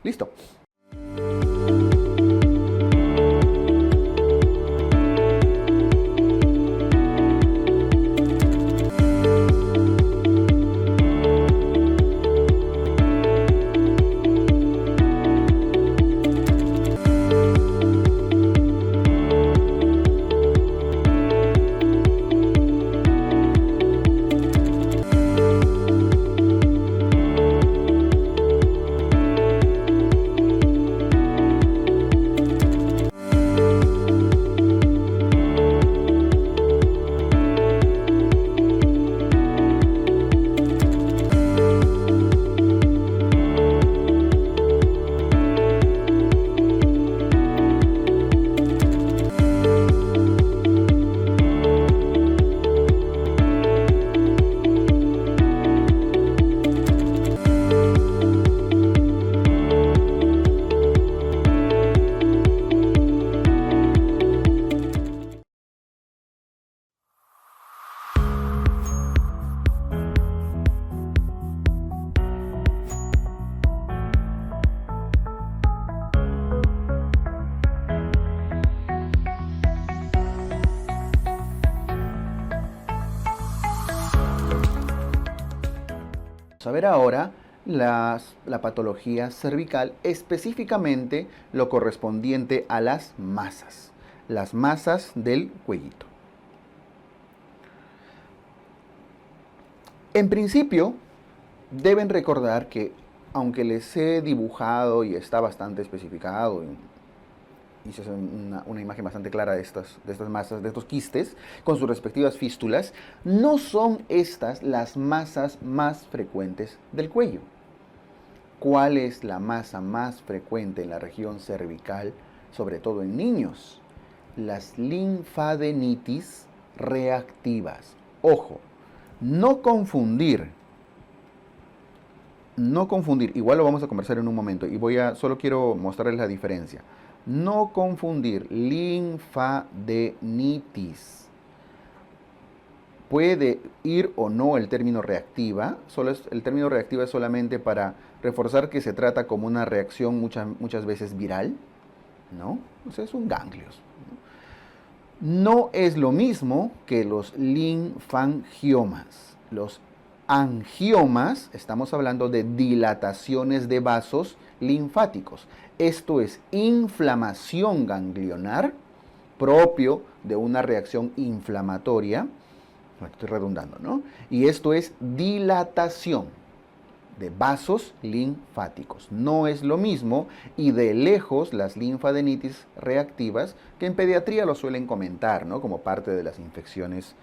Listo. Vamos a ver ahora la patología cervical, específicamente lo correspondiente a las masas del cuellito. En principio, deben recordar que, aunque les he dibujado y está bastante especificado, hice una imagen bastante clara de estas masas, de estos quistes, con sus respectivas fístulas, no son estas las masas más frecuentes del cuello. ¿Cuál es la masa más frecuente en la región cervical, sobre todo en niños? Las linfadenitis reactivas. Ojo, no confundir, igual lo vamos a conversar en un momento y solo quiero mostrarles la diferencia. No confundir linfadenitis. Puede ir o no el término reactiva, el término reactiva es solamente para reforzar que se trata como una reacción muchas veces viral, ¿no? O sea, son ganglios. No es lo mismo que los linfangiomas. Los angiomas, estamos hablando de dilataciones de vasos linfáticos. Esto es inflamación ganglionar propio de una reacción inflamatoria. Estoy redundando, ¿no? Y esto es dilatación de vasos linfáticos. No es lo mismo y de lejos las linfadenitis reactivas, que en pediatría lo suelen comentar, ¿no? Como parte de las infecciones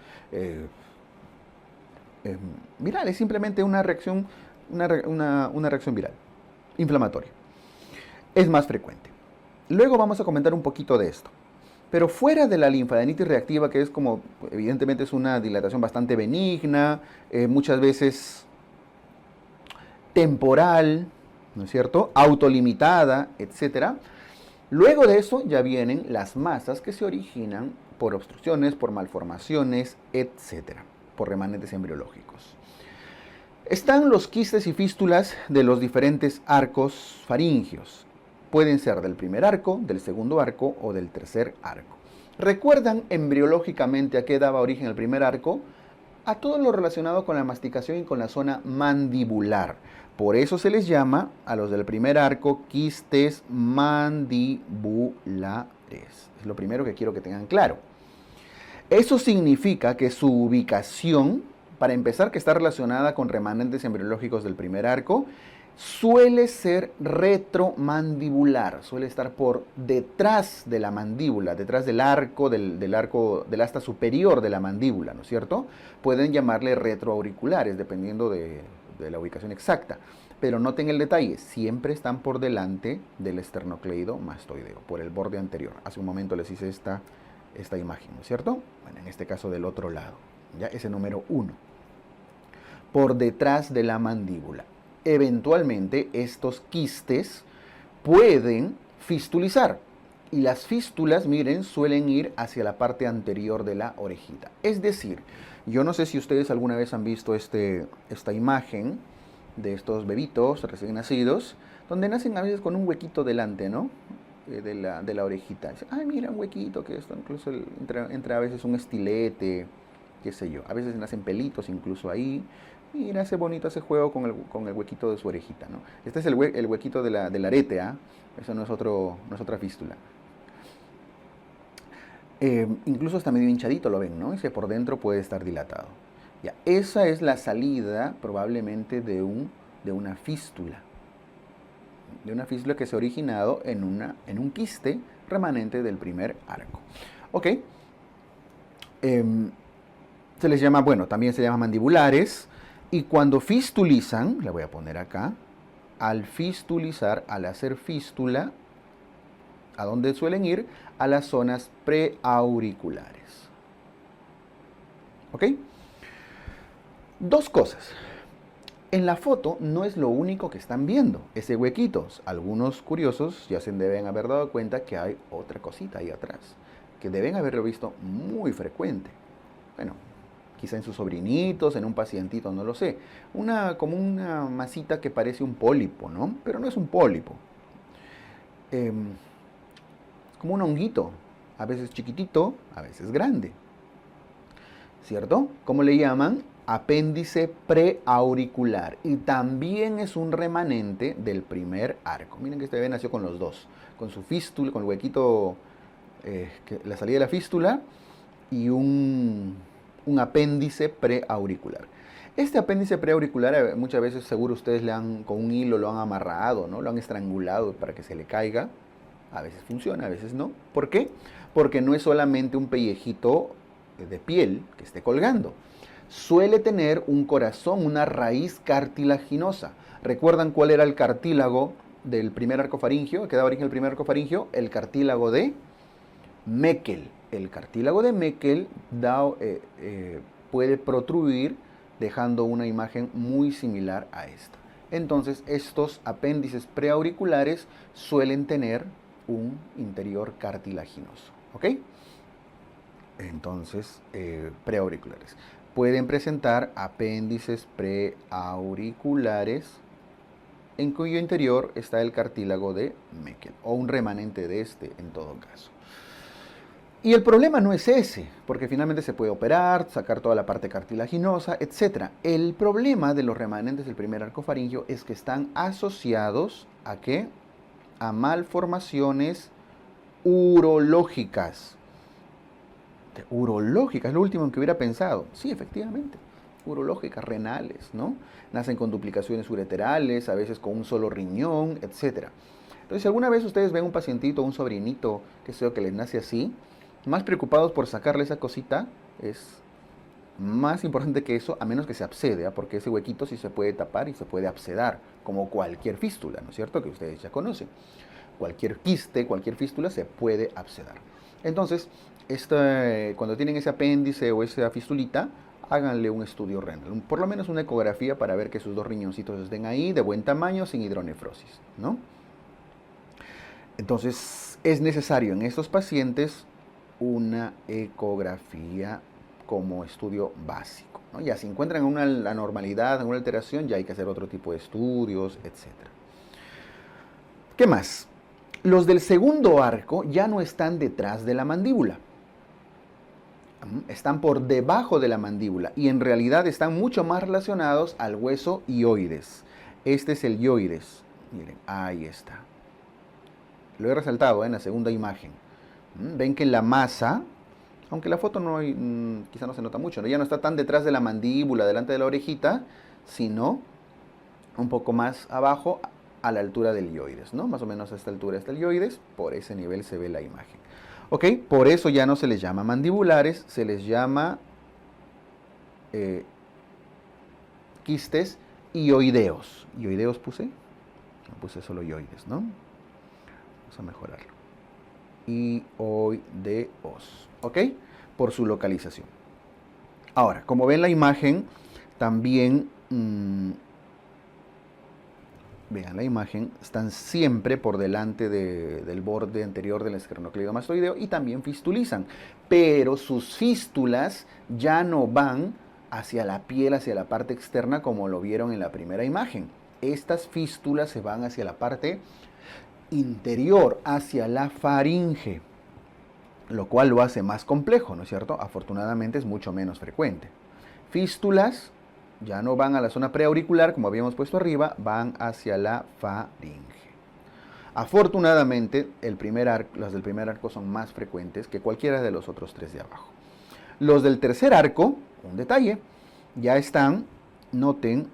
virales, simplemente una reacción viral, inflamatoria. Es más frecuente. Luego vamos a comentar un poquito de esto. Pero fuera de la linfadenitis reactiva, que es como, evidentemente es una dilatación bastante benigna, muchas veces temporal, ¿no es cierto?, autolimitada, etc. Luego de eso ya vienen las masas que se originan por obstrucciones, por malformaciones, etc., por remanentes embriológicos. Están los quistes y fístulas de los diferentes arcos faringios. Pueden ser del primer arco, del segundo arco o del tercer arco. ¿Recuerdan embriológicamente a qué daba origen el primer arco? A todo lo relacionado con la masticación y con la zona mandibular. Por eso se les llama a los del primer arco quistes mandibulares. Es lo primero que quiero que tengan claro. Eso significa que su ubicación, para empezar, que está relacionada con remanentes embriológicos del primer arco, suele ser retromandibular, suele estar por detrás de la mandíbula, detrás del arco, del asta superior de la mandíbula, ¿no es cierto? Pueden llamarle retroauriculares, dependiendo de la ubicación exacta. Pero noten el detalle, siempre están por delante del esternocleido mastoideo, por el borde anterior. Hace un momento les hice esta imagen, ¿no es cierto? Bueno, en este caso del otro lado, ya ese número 1. Por detrás de la mandíbula. Eventualmente estos quistes pueden fistulizar y las fístulas, miren, suelen ir hacia la parte anterior de la orejita. Es decir, yo no sé si ustedes alguna vez han visto esta imagen de estos bebitos recién nacidos, donde nacen a veces con un huequito delante, ¿no? De la orejita. Ay, mira, un huequito, que esto incluso entra a veces un estilete, qué sé yo. A veces nacen pelitos incluso ahí. Mira, hace bonito ese juego con el huequito de su orejita, ¿no? Este es el huequito del arete, ¿ah? Eso no es otra fístula. Incluso está medio hinchadito, lo ven, ¿no? Ese por dentro puede estar dilatado. Ya, esa es la salida probablemente de una fístula. De una fístula que se ha originado en un quiste remanente del primer arco. Ok. Se les llama, bueno, también se llama mandibulares. Y cuando fistulizan, la voy a poner acá, al fistulizar, al hacer fístula, ¿a dónde suelen ir? A las zonas preauriculares. ¿Ok? Dos cosas. En la foto no es lo único que están viendo, ese huequito. Algunos curiosos ya se deben haber dado cuenta que hay otra cosita ahí atrás, que deben haberlo visto muy frecuente. Bueno, quizá en sus sobrinitos, en un pacientito, no lo sé. Como una masita que parece un pólipo, ¿no? Pero no es un pólipo. Como un honguito, a veces chiquitito, a veces grande. ¿Cierto? ¿Cómo le llaman? apéndice preauricular y también es un remanente del primer arco. Miren que este bebé nació con los dos, con su fístula, con el huequito, la salida de la fístula y un apéndice preauricular. Este apéndice preauricular muchas veces seguro ustedes con un hilo lo han amarrado, ¿no? Lo han estrangulado para que se le caiga. A veces funciona, a veces no. ¿Por qué? Porque no es solamente un pellejito de piel que esté colgando. Suele tener un corazón, una raíz cartilaginosa. ¿Recuerdan cuál era el cartílago del primer arco faríngeo? ¿Que daba origen al primer arco faríngeo? El cartílago de Meckel. El cartílago de Meckel puede protruir dejando una imagen muy similar a esta. Entonces, estos apéndices preauriculares suelen tener un interior cartilaginoso. ¿Ok? Entonces, preauriculares. Pueden presentar apéndices preauriculares en cuyo interior está el cartílago de Meckel, o un remanente de este en todo caso. Y el problema no es ese, porque finalmente se puede operar, sacar toda la parte cartilaginosa, etc. El problema de los remanentes del primer arco faríngeo es que están asociados ¿a qué? A malformaciones urológicas. Urológicas, es lo último en que hubiera pensado. Sí, efectivamente, urológicas, renales, ¿no? Nacen con duplicaciones ureterales, a veces con un solo riñón, etc. Entonces, si alguna vez ustedes ven un pacientito, un sobrinito, que les nace así, más preocupados por sacarle esa cosita, es más importante que eso, a menos que se absede, porque ese huequito sí se puede tapar y se puede absedar, como cualquier fístula, ¿no es cierto? Que ustedes ya conocen. Cualquier quiste, cualquier fístula se puede absedar. Entonces, cuando tienen ese apéndice o esa fistulita, háganle un estudio renal, por lo menos una ecografía para ver que sus dos riñoncitos estén ahí, de buen tamaño, sin hidronefrosis, ¿no? Entonces, es necesario en estos pacientes una ecografía como estudio básico, ¿no? Ya si encuentran una anormalidad, alguna alteración, ya hay que hacer otro tipo de estudios, etc. ¿Qué más? Los del segundo arco ya no están detrás de la mandíbula. Están por debajo de la mandíbula y en realidad están mucho más relacionados al hueso hioides. Este es el hioides. Miren, ahí está. Lo he resaltado en la segunda imagen. Ven que la masa, aunque la foto quizá no se nota mucho, ¿no? Ya no está tan detrás de la mandíbula, delante de la orejita, sino un poco más abajo a la altura del hioides, ¿no? Más o menos a esta altura está el hioides, por ese nivel se ve la imagen. ¿Ok? Por eso ya no se les llama mandibulares, se les llama quistes hioideos. ¿Hioideos puse? No puse solo hioides, ¿no? Vamos a mejorarlo. Hioideos, ¿ok? Por su localización. Ahora, como ven la imagen, también, vean la imagen, están siempre por delante del borde anterior del esternocleidomastoideo y también fistulizan, pero sus fístulas ya no van hacia la piel, hacia la parte externa como lo vieron en la primera imagen. Estas fístulas se van hacia la parte interior, hacia la faringe, lo cual lo hace más complejo, ¿no es cierto? Afortunadamente es mucho menos frecuente. Fístulas ya no van a la zona preauricular, como habíamos puesto arriba, van hacia la faringe. Afortunadamente, las del primer arco son más frecuentes que cualquiera de los otros tres de abajo. Los del tercer arco, un detalle, ya están, noten,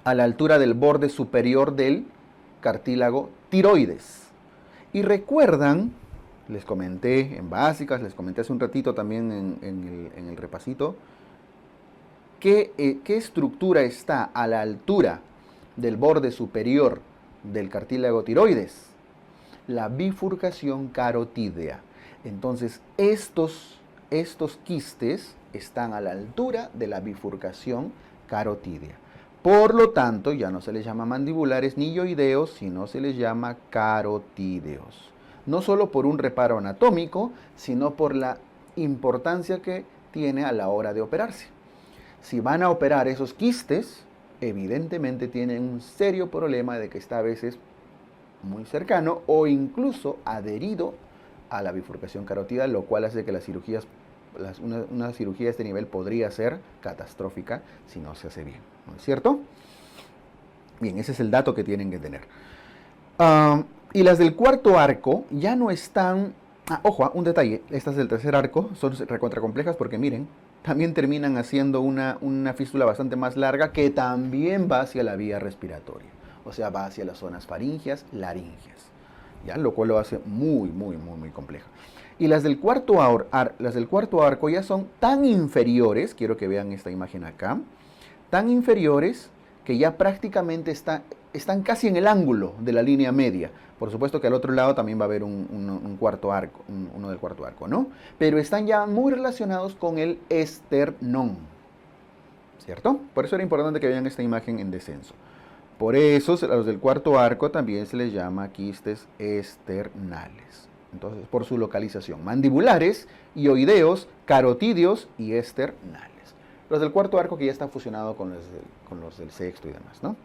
a la altura del borde superior del cartílago tiroides. Y recuerdan, les comenté en básicas, les comenté hace un ratito también en el repasito, ¿qué estructura está a la altura del borde superior del cartílago tiroides? La bifurcación carotídea. Entonces, estos quistes están a la altura de la bifurcación carotídea. Por lo tanto, ya no se les llama mandibulares ni hioideos, sino se les llama carotídeos. No solo por un reparo anatómico, sino por la importancia que tiene a la hora de operarse. Si van a operar esos quistes, evidentemente tienen un serio problema de que está a veces muy cercano o incluso adherido a la bifurcación carotídea, lo cual hace que las cirugías Una cirugía de este nivel podría ser catastrófica si no se hace bien, ¿no es cierto? Bien, ese es el dato que tienen que tener. Y las del cuarto arco ya no están... ojo, un detalle, estas del tercer arco son recontracomplejas porque miren, también terminan haciendo una fístula bastante más larga que también va hacia la vía respiratoria. O sea, va hacia las zonas faringias, laringias. ¿Ya? Lo cual lo hace muy compleja. Y las del cuarto arco ya son tan inferiores, quiero que vean esta imagen acá, tan inferiores que ya prácticamente están casi en el ángulo de la línea media. Por supuesto que al otro lado también va a haber un cuarto arco, uno del cuarto arco, ¿no? Pero están ya muy relacionados con el esternón, ¿cierto? Por eso era importante que vean esta imagen en descenso. Por eso a los del cuarto arco también se les llama quistes esternales. Entonces, por su localización, mandibulares, ioideos, carotídeos y esternales. Los del cuarto arco que ya están fusionados con los del sexto y demás, ¿no?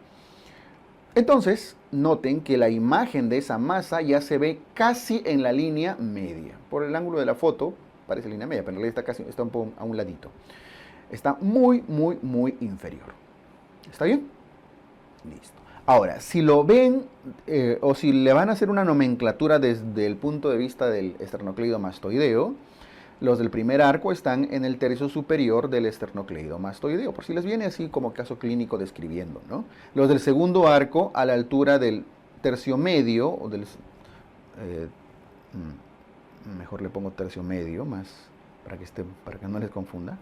Entonces, noten que la imagen de esa masa ya se ve casi en la línea media. Por el ángulo de la foto parece línea media, pero en realidad está un poco a un ladito. Está muy inferior. ¿Está bien? Listo. Ahora, si lo ven o si le van a hacer una nomenclatura desde el punto de vista del esternocleidomastoideo, los del primer arco están en el tercio superior del esternocleidomastoideo, por si les viene así como caso clínico describiendo, ¿no? Los del segundo arco a la altura del tercio medio, o del... mejor le pongo tercio medio, más para que no les confunda.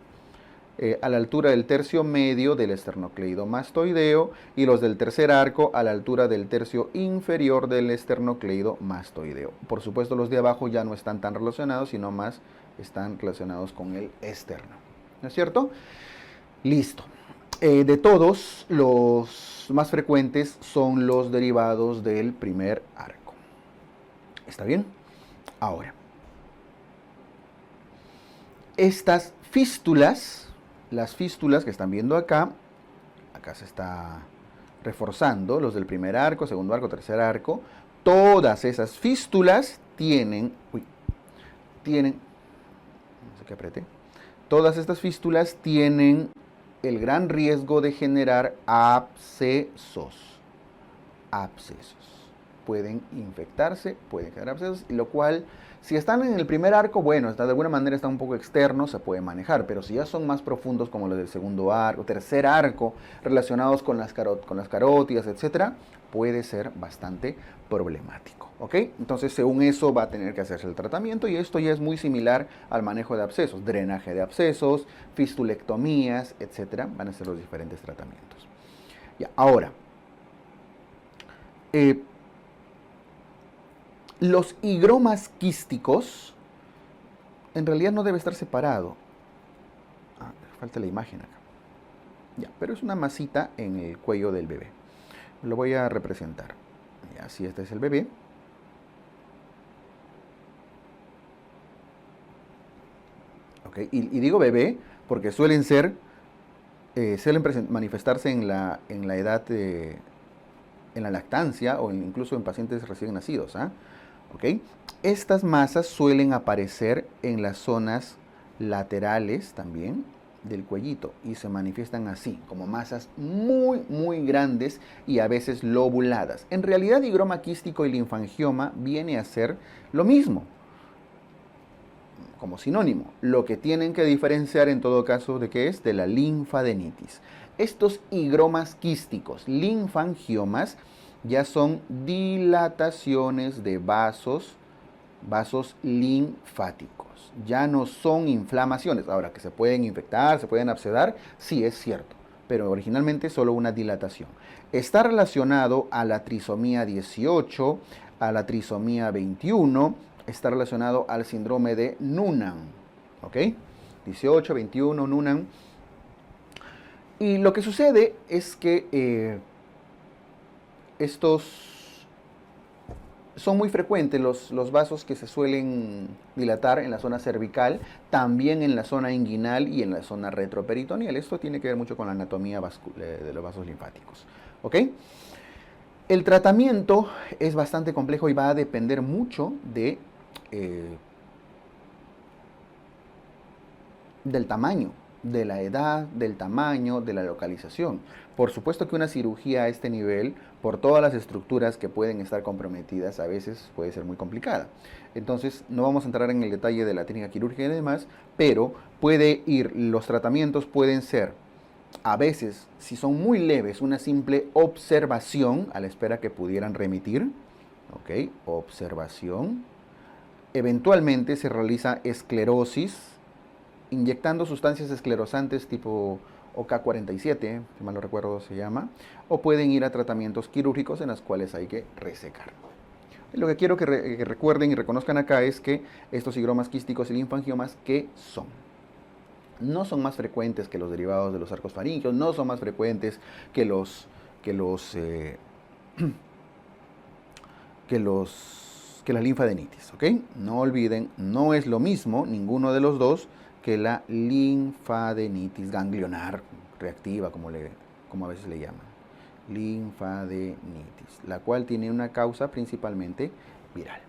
A la altura del tercio medio del esternocleidomastoideo, y los del tercer arco a la altura del tercio inferior del esternocleidomastoideo. Por supuesto, los de abajo ya no están tan relacionados, sino más están relacionados con el esterno. ¿No es cierto? Listo. De todos, los más frecuentes son los derivados del primer arco. ¿Está bien? Ahora, estas fístulas, las fístulas que están viendo acá se está reforzando, los del primer arco, segundo arco, tercer arco, todas esas fístulas tienen, no sé qué apreté, todas estas fístulas tienen el gran riesgo de generar abscesos. Pueden infectarse, pueden generar abscesos, lo cual, si están en el primer arco, bueno, de alguna manera está un poco externo, se puede manejar, pero si ya son más profundos como los del segundo arco, tercer arco, relacionados con las carótidas, etcétera, puede ser bastante problemático, ¿ok? Entonces, según eso, va a tener que hacerse el tratamiento, y esto ya es muy similar al manejo de abscesos, drenaje de abscesos, fistulectomías, etcétera, van a ser los diferentes tratamientos. Ya, ahora, los higromas quísticos, en realidad no debe estar separado. Falta la imagen acá. Ya, pero es una masita en el cuello del bebé. Lo voy a representar. Ya, así este es el bebé. Okay, y digo bebé porque suelen manifestarse en la edad, en la lactancia o incluso en pacientes recién nacidos. ¿Okay? Estas masas suelen aparecer en las zonas laterales también del cuellito y se manifiestan así, como masas muy grandes y a veces lobuladas. En realidad, higroma quístico y linfangioma viene a ser lo mismo, como sinónimo. Lo que tienen que diferenciar en todo caso de qué es de la linfadenitis. Estos higromas quísticos, linfangiomas, ya son dilataciones de vasos linfáticos. Ya no son inflamaciones. Ahora, que se pueden infectar, se pueden abscedar, sí es cierto, pero originalmente solo una dilatación. Está relacionado a la trisomía 18, a la trisomía 21, está relacionado al síndrome de Noonan. ¿Ok? 18, 21, Noonan. Y lo que sucede es que estos son muy frecuentes, los vasos que se suelen dilatar en la zona cervical, también en la zona inguinal y en la zona retroperitoneal. Esto tiene que ver mucho con la anatomía de los vasos linfáticos. ¿Ok? El tratamiento es bastante complejo y va a depender mucho de del tamaño, de la edad, del tamaño, de la localización. Por supuesto que una cirugía a este nivel, por todas las estructuras que pueden estar comprometidas, a veces puede ser muy complicada. Entonces, no vamos a entrar en el detalle de la técnica quirúrgica y demás, pero los tratamientos pueden ser, a veces, si son muy leves, una simple observación a la espera que pudieran remitir. ¿Ok? Observación. Eventualmente se realiza esclerosis, inyectando sustancias esclerosantes tipo OK-47, si mal no recuerdo se llama, o pueden ir a tratamientos quirúrgicos en los cuales hay que resecar. Lo que quiero que recuerden y reconozcan acá es que estos higromas quísticos y linfangiomas, ¿qué son? No son más frecuentes que los derivados de los arcos faríngeos, no son más frecuentes que la linfadenitis, ¿ok? No olviden, no es lo mismo, ninguno de los dos, que la linfadenitis ganglionar reactiva, como a veces le llaman. Linfadenitis, la cual tiene una causa principalmente viral.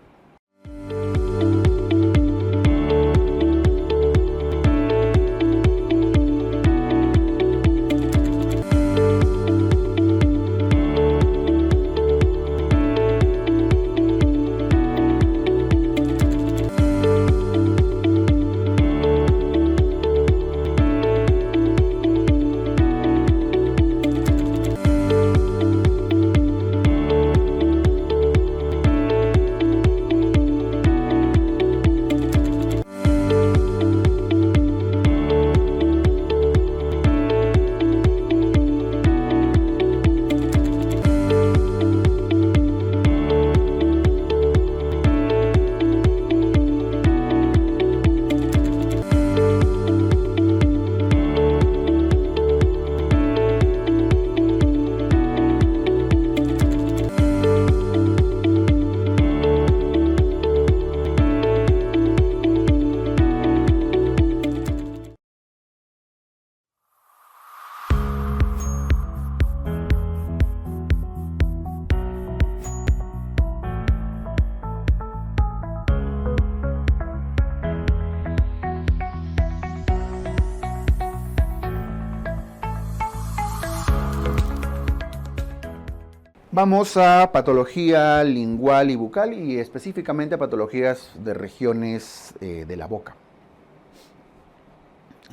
Vamos a patología lingual y bucal y específicamente a patologías de regiones de la boca.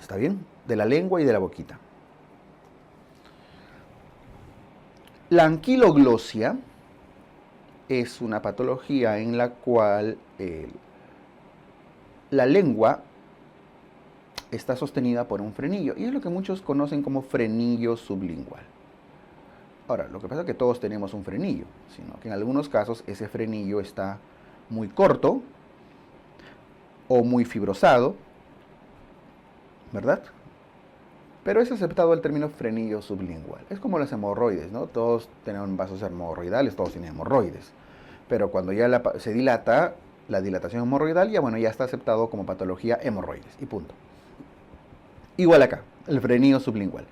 ¿Está bien? De la lengua y de la boquita. La anquiloglosia es una patología en la cual la lengua está sostenida por un frenillo y es lo que muchos conocen como frenillo sublingual. Ahora, lo que pasa es que todos tenemos un frenillo, sino que en algunos casos ese frenillo está muy corto o muy fibrosado, ¿verdad? Pero es aceptado el término frenillo sublingual. Es como las hemorroides, ¿no? Todos tenemos vasos hemorroidales, todos tienen hemorroides. Pero cuando ya se dilata, la dilatación hemorroidal, ya está aceptado como patología hemorroides y punto. Igual acá, el frenillo sublingual.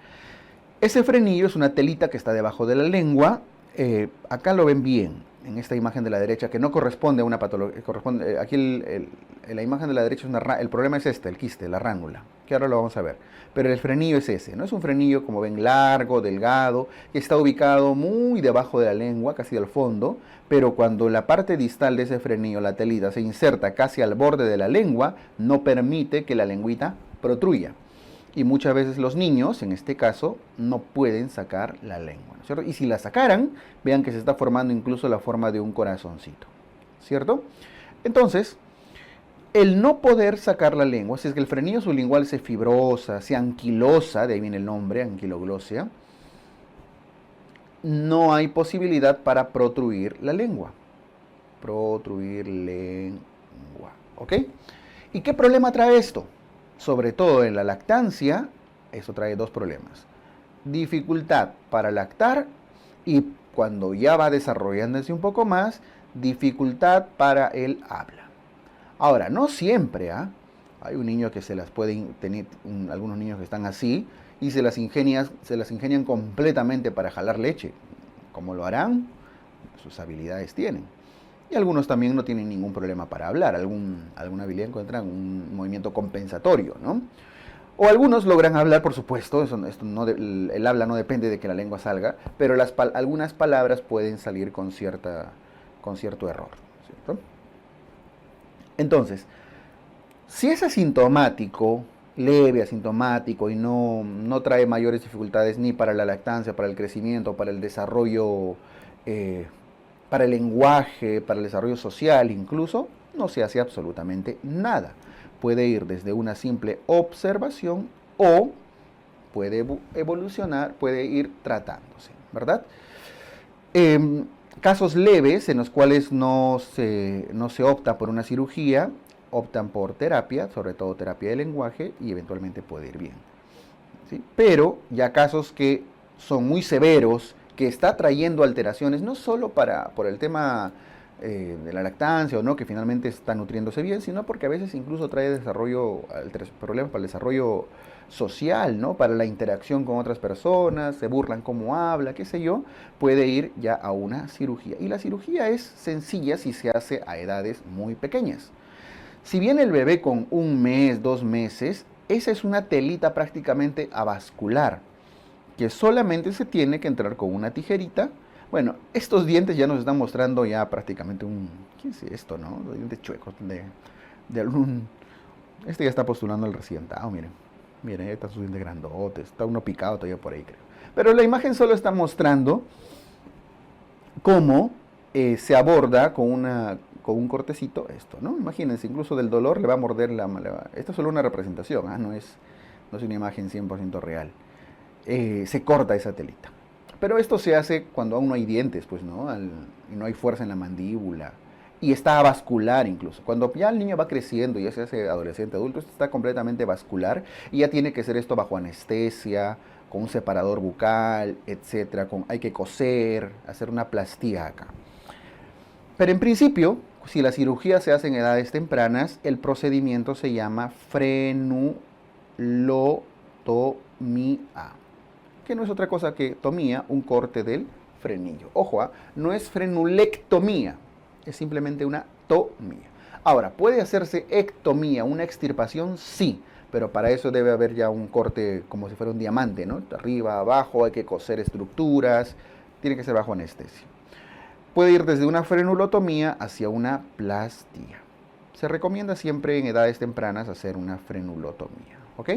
Ese frenillo es una telita que está debajo de la lengua. Acá lo ven bien, en esta imagen de la derecha, que no corresponde a una patología. Aquí en la imagen de la derecha el problema es el quiste, la ránula, que ahora lo vamos a ver. Pero el frenillo es ese, no es un frenillo, como ven, largo, delgado, que está ubicado muy debajo de la lengua, casi al fondo, pero cuando la parte distal de ese frenillo, la telita, se inserta casi al borde de la lengua, no permite que la lengüita protruya. Y muchas veces los niños, en este caso, no pueden sacar la lengua, ¿no es cierto? Y si la sacaran, vean que se está formando incluso la forma de un corazoncito, ¿cierto? Entonces, el no poder sacar la lengua, si es que el frenillo sublingual se fibrosa, se anquilosa, de ahí viene el nombre, anquiloglosia, no hay posibilidad para protruir la lengua. Protruir lengua, ¿ok? ¿Y qué problema trae esto? Sobre todo en la lactancia, eso trae dos problemas. Dificultad para lactar y cuando ya va desarrollándose un poco más, dificultad para el habla. Ahora, no siempre, hay un niño que se las pueden tener, algunos niños que están así y se las ingenian completamente para jalar leche. ¿Cómo lo harán? Sus habilidades tienen. Y algunos también no tienen ningún problema para hablar, alguna habilidad encuentran un movimiento compensatorio, ¿no? O algunos logran hablar, por supuesto, esto no el habla no depende de que la lengua salga, pero algunas palabras pueden salir con cierto error, ¿cierto? Entonces, si es asintomático, leve, asintomático y no trae mayores dificultades ni para la lactancia, para el crecimiento, para el desarrollo, para el lenguaje, para el desarrollo social incluso, no se hace absolutamente nada. Puede ir desde una simple observación o puede evolucionar, puede ir tratándose, ¿verdad? Casos leves en los cuales no se opta por una cirugía, optan por terapia, sobre todo terapia de lenguaje, y eventualmente puede ir bien, ¿sí? Pero ya casos que son muy severos, que está trayendo alteraciones, no solo por el tema de la lactancia o no, que finalmente está nutriéndose bien, sino porque a veces incluso trae problemas para el desarrollo social, ¿no? Para la interacción con otras personas, se burlan cómo habla, qué sé yo, puede ir ya a una cirugía. Y la cirugía es sencilla si se hace a edades muy pequeñas. Si viene el bebé con 1 mes, 2 meses, esa es una telita prácticamente avascular, que solamente se tiene que entrar con una tijerita. Bueno, estos dientes ya nos están mostrando ya prácticamente ¿qué es esto, no? Los dientes chuecos de algún... Este ya está postulando el recientado, miren. Miren, ahí están sus dientes grandotes, está uno picado todavía por ahí, creo. Pero la imagen solo está mostrando cómo se aborda con un cortecito esto, ¿no? Imagínense, incluso del dolor le va a morder esto es solo una representación, no es una imagen 100% real. Se corta esa telita. Pero esto se hace cuando aún no hay dientes, pues, ¿no? Y no hay fuerza en la mandíbula. Y está vascular incluso. Cuando ya el niño va creciendo y ya se hace adolescente, adulto, esto está completamente vascular y ya tiene que ser esto bajo anestesia, con un separador bucal, etcétera. Hay que coser, hacer una plastía acá. Pero en principio, si la cirugía se hace en edades tempranas, el procedimiento se llama frenulotomía, que no es otra cosa que tomía, un corte del frenillo. Ojo, no es frenulectomía, es simplemente una tomía. Ahora, ¿puede hacerse ectomía, una extirpación? Sí, pero para eso debe haber ya un corte como si fuera un diamante, ¿no? De arriba, abajo, hay que coser estructuras, tiene que ser bajo anestesia. Puede ir desde una frenulotomía hacia una plastía. Se recomienda siempre en edades tempranas hacer una frenulotomía, ¿ok?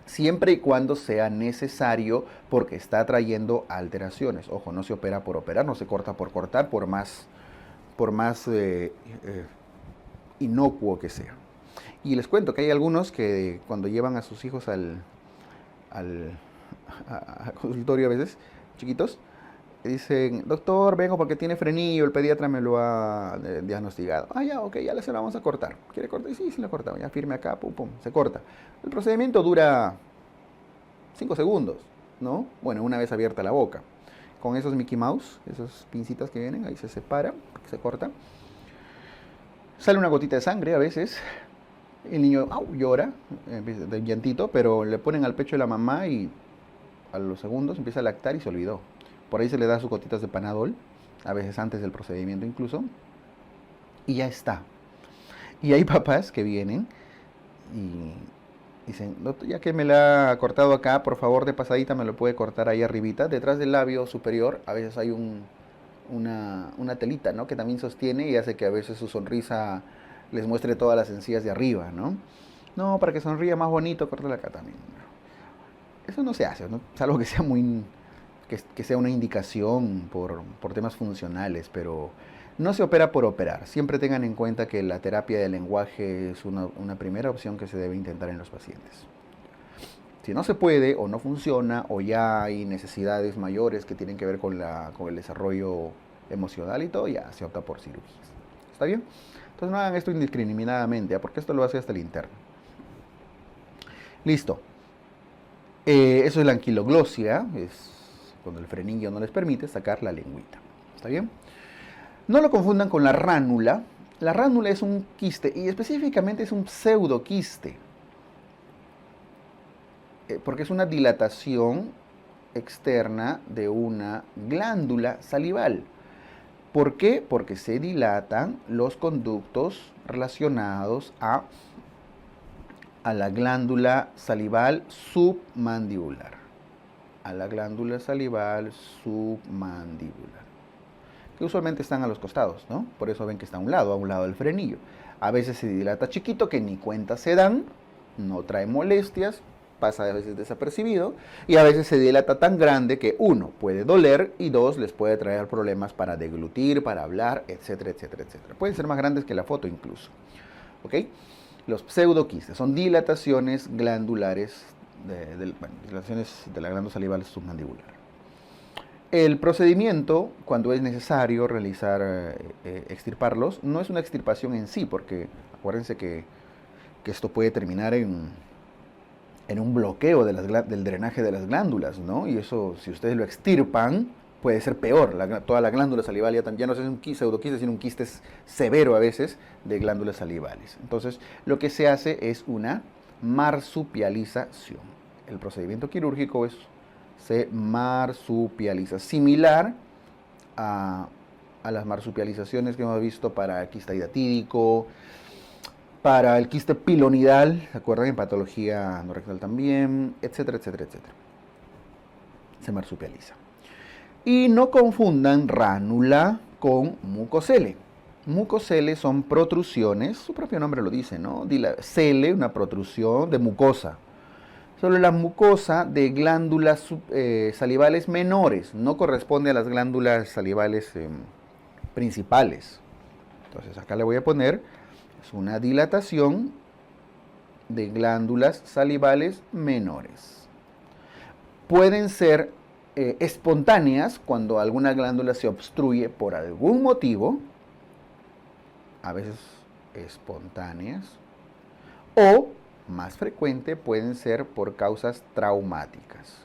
Siempre y cuando sea necesario porque está trayendo alteraciones. Ojo, no se opera por operar, no se corta por cortar, por más inocuo que sea. Y les cuento que hay algunos que cuando llevan a sus hijos al consultorio a veces, chiquitos, dicen, doctor, vengo porque tiene frenillo, el pediatra me lo ha diagnosticado. Ah, ya, ok, ya se lo vamos a cortar. ¿Quiere cortar? Sí, sí, lo cortamos. Ya firme acá, pum, pum, se corta. El procedimiento dura 5 segundos, ¿no? Bueno, una vez abierta la boca. Con esos Mickey Mouse, esas pincitas que vienen, ahí se separa, se corta. Sale una gotita de sangre a veces. El niño llora, de llantito, pero le ponen al pecho de la mamá y a los segundos empieza a lactar y se olvidó. Por ahí se le da sus gotitas de Panadol, a veces antes del procedimiento incluso, y ya está. Y hay papás que vienen y dicen, doctor, ya que me la ha cortado acá, por favor de pasadita me lo puede cortar ahí arribita. Detrás del labio superior a veces hay una telita, ¿no? Que también sostiene y hace que a veces su sonrisa les muestre todas las encías de arriba, ¿no? No, para que sonría más bonito, córtala acá también. Eso no se hace, ¿no? Salvo que sea que sea una indicación por temas funcionales, pero no se opera por operar. Siempre tengan en cuenta que la terapia de lenguaje es una primera opción que se debe intentar en los pacientes. Si no se puede o no funciona o ya hay necesidades mayores que tienen que ver con el desarrollo emocional y todo, ya se opta por cirugías. ¿Está bien? Entonces no hagan esto indiscriminadamente, porque esto lo hace hasta el interno. Listo. Eso es la anquiloglosia, es cuando el frenillo no les permite sacar la lengüita. ¿Está bien? No lo confundan con la ránula. La ránula es un quiste y específicamente es un pseudoquiste, porque es una dilatación externa de una glándula salival. ¿Por qué? Porque se dilatan los conductos relacionados a a la glándula salival submandibular. A la glándula salival submandibular. Que usualmente están a los costados, ¿no? Por eso ven que está a un lado del frenillo. A veces se dilata chiquito, que ni cuenta se dan, no trae molestias, pasa a veces desapercibido, y a veces se dilata tan grande que uno, puede doler, y dos, les puede traer problemas para deglutir, para hablar, etcétera, etcétera, etcétera. Pueden ser más grandes que la foto incluso, ¿ok? Los pseudoquistes son dilataciones glandulares, dilataciones de la glándula salival submandibular. El procedimiento, cuando es necesario realizar, extirparlos, no es una extirpación en sí, porque acuérdense que esto puede terminar en un bloqueo del drenaje de las glándulas, ¿no? Y eso, si ustedes lo extirpan, puede ser peor. Toda la glándula salival ya no es un pseudoquiste, sino un quiste severo a veces de glándulas salivales. Entonces, lo que se hace es una marsupialización. El procedimiento quirúrgico se marsupializa, similar a las marsupializaciones que hemos visto para el quiste hidatídico, para el quiste pilonidal, ¿se acuerdan? En patología anorrectal también, etcétera, etcétera, etcétera. Se marsupializa. Y no confundan ránula con mucocele. Mucocele son protrusiones, su propio nombre lo dice, ¿no? Cele, una protrusión de mucosa. Solo la mucosa de glándulas salivales menores, no corresponde a las glándulas salivales principales. Entonces acá le voy a poner, es una dilatación de glándulas salivales menores. Pueden ser espontáneas cuando alguna glándula se obstruye por algún motivo, a veces espontáneas, o más frecuente pueden ser por causas traumáticas.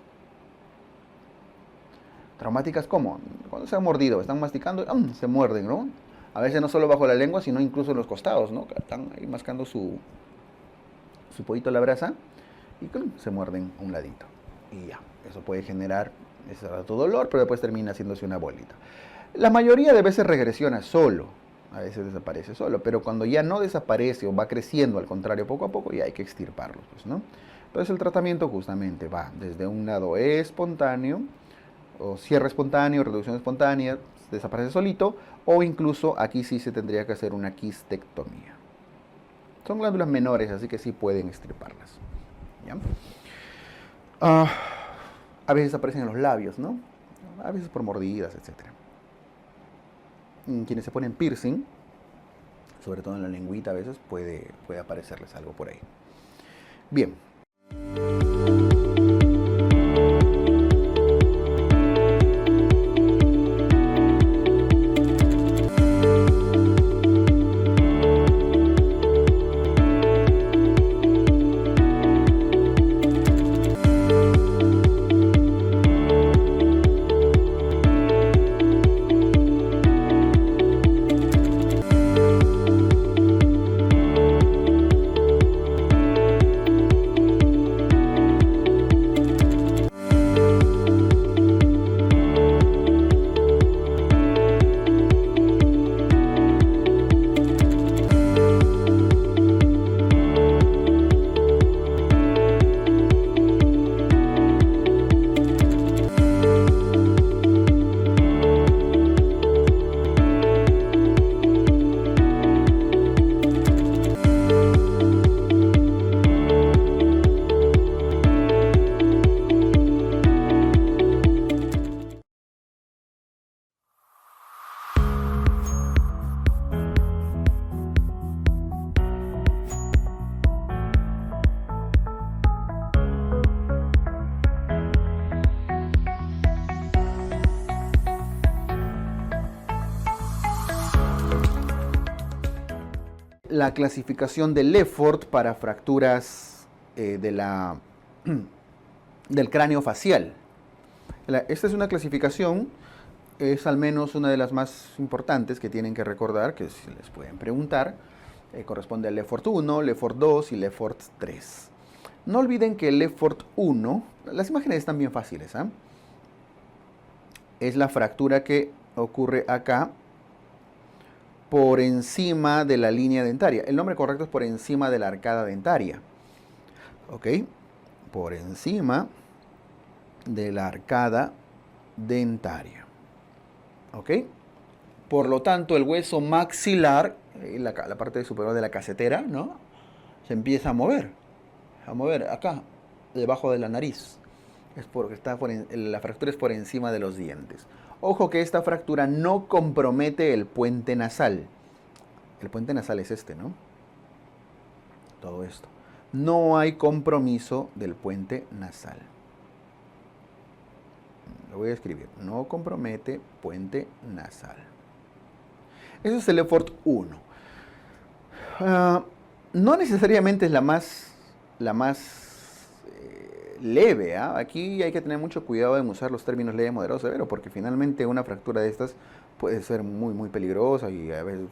¿Traumáticas cómo? Cuando se han mordido, están masticando, se muerden, ¿no? A veces no solo bajo la lengua, sino incluso en los costados, ¿no? Están ahí mascando su pollito a la brasa y se muerden a un ladito. Y ya, eso puede generar ese rato dolor, pero después termina haciéndose una bolita. La mayoría de veces regresiona solo, a veces desaparece solo, pero cuando ya no desaparece o va creciendo, al contrario, poco a poco, ya hay que extirparlos, pues, ¿no? Entonces el tratamiento justamente va desde un lado espontáneo, o cierre espontáneo, reducción espontánea, desaparece solito, o incluso aquí sí se tendría que hacer una quistectomía. Son glándulas menores, así que sí pueden extirparlas. ¿Ya? A veces aparecen en los labios, ¿no? A veces por mordidas, etc. Quienes se ponen piercing, sobre todo en la lengüita, a veces puede aparecerles algo por ahí. Bien. La clasificación de Lefort para fracturas del cráneo facial. Esta es una clasificación, es al menos una de las más importantes que tienen que recordar, que si les pueden preguntar, corresponde al Lefort 1, Lefort 2 y Lefort 3. No olviden que el Lefort 1, las imágenes están bien fáciles, ¿eh? Es la fractura que ocurre acá, por encima de la línea dentaria. El nombre correcto es por encima de la arcada dentaria. ¿ok? Por encima de la arcada dentaria, ¿ok? Por lo tanto, el hueso maxilar, la parte superior de la casetera, ¿no? Se empieza a mover acá, debajo de la nariz. Es porque la fractura es por encima de los dientes. Ojo que esta fractura no compromete el puente nasal. El puente nasal es este, ¿no? Todo esto. No hay compromiso del puente nasal. Lo voy a escribir. No compromete puente nasal. Eso es el Lefort 1. No necesariamente es la más leve. Aquí hay que tener mucho cuidado en usar los términos leve, moderado, severo, porque finalmente una fractura de estas puede ser muy, muy peligrosa y a veces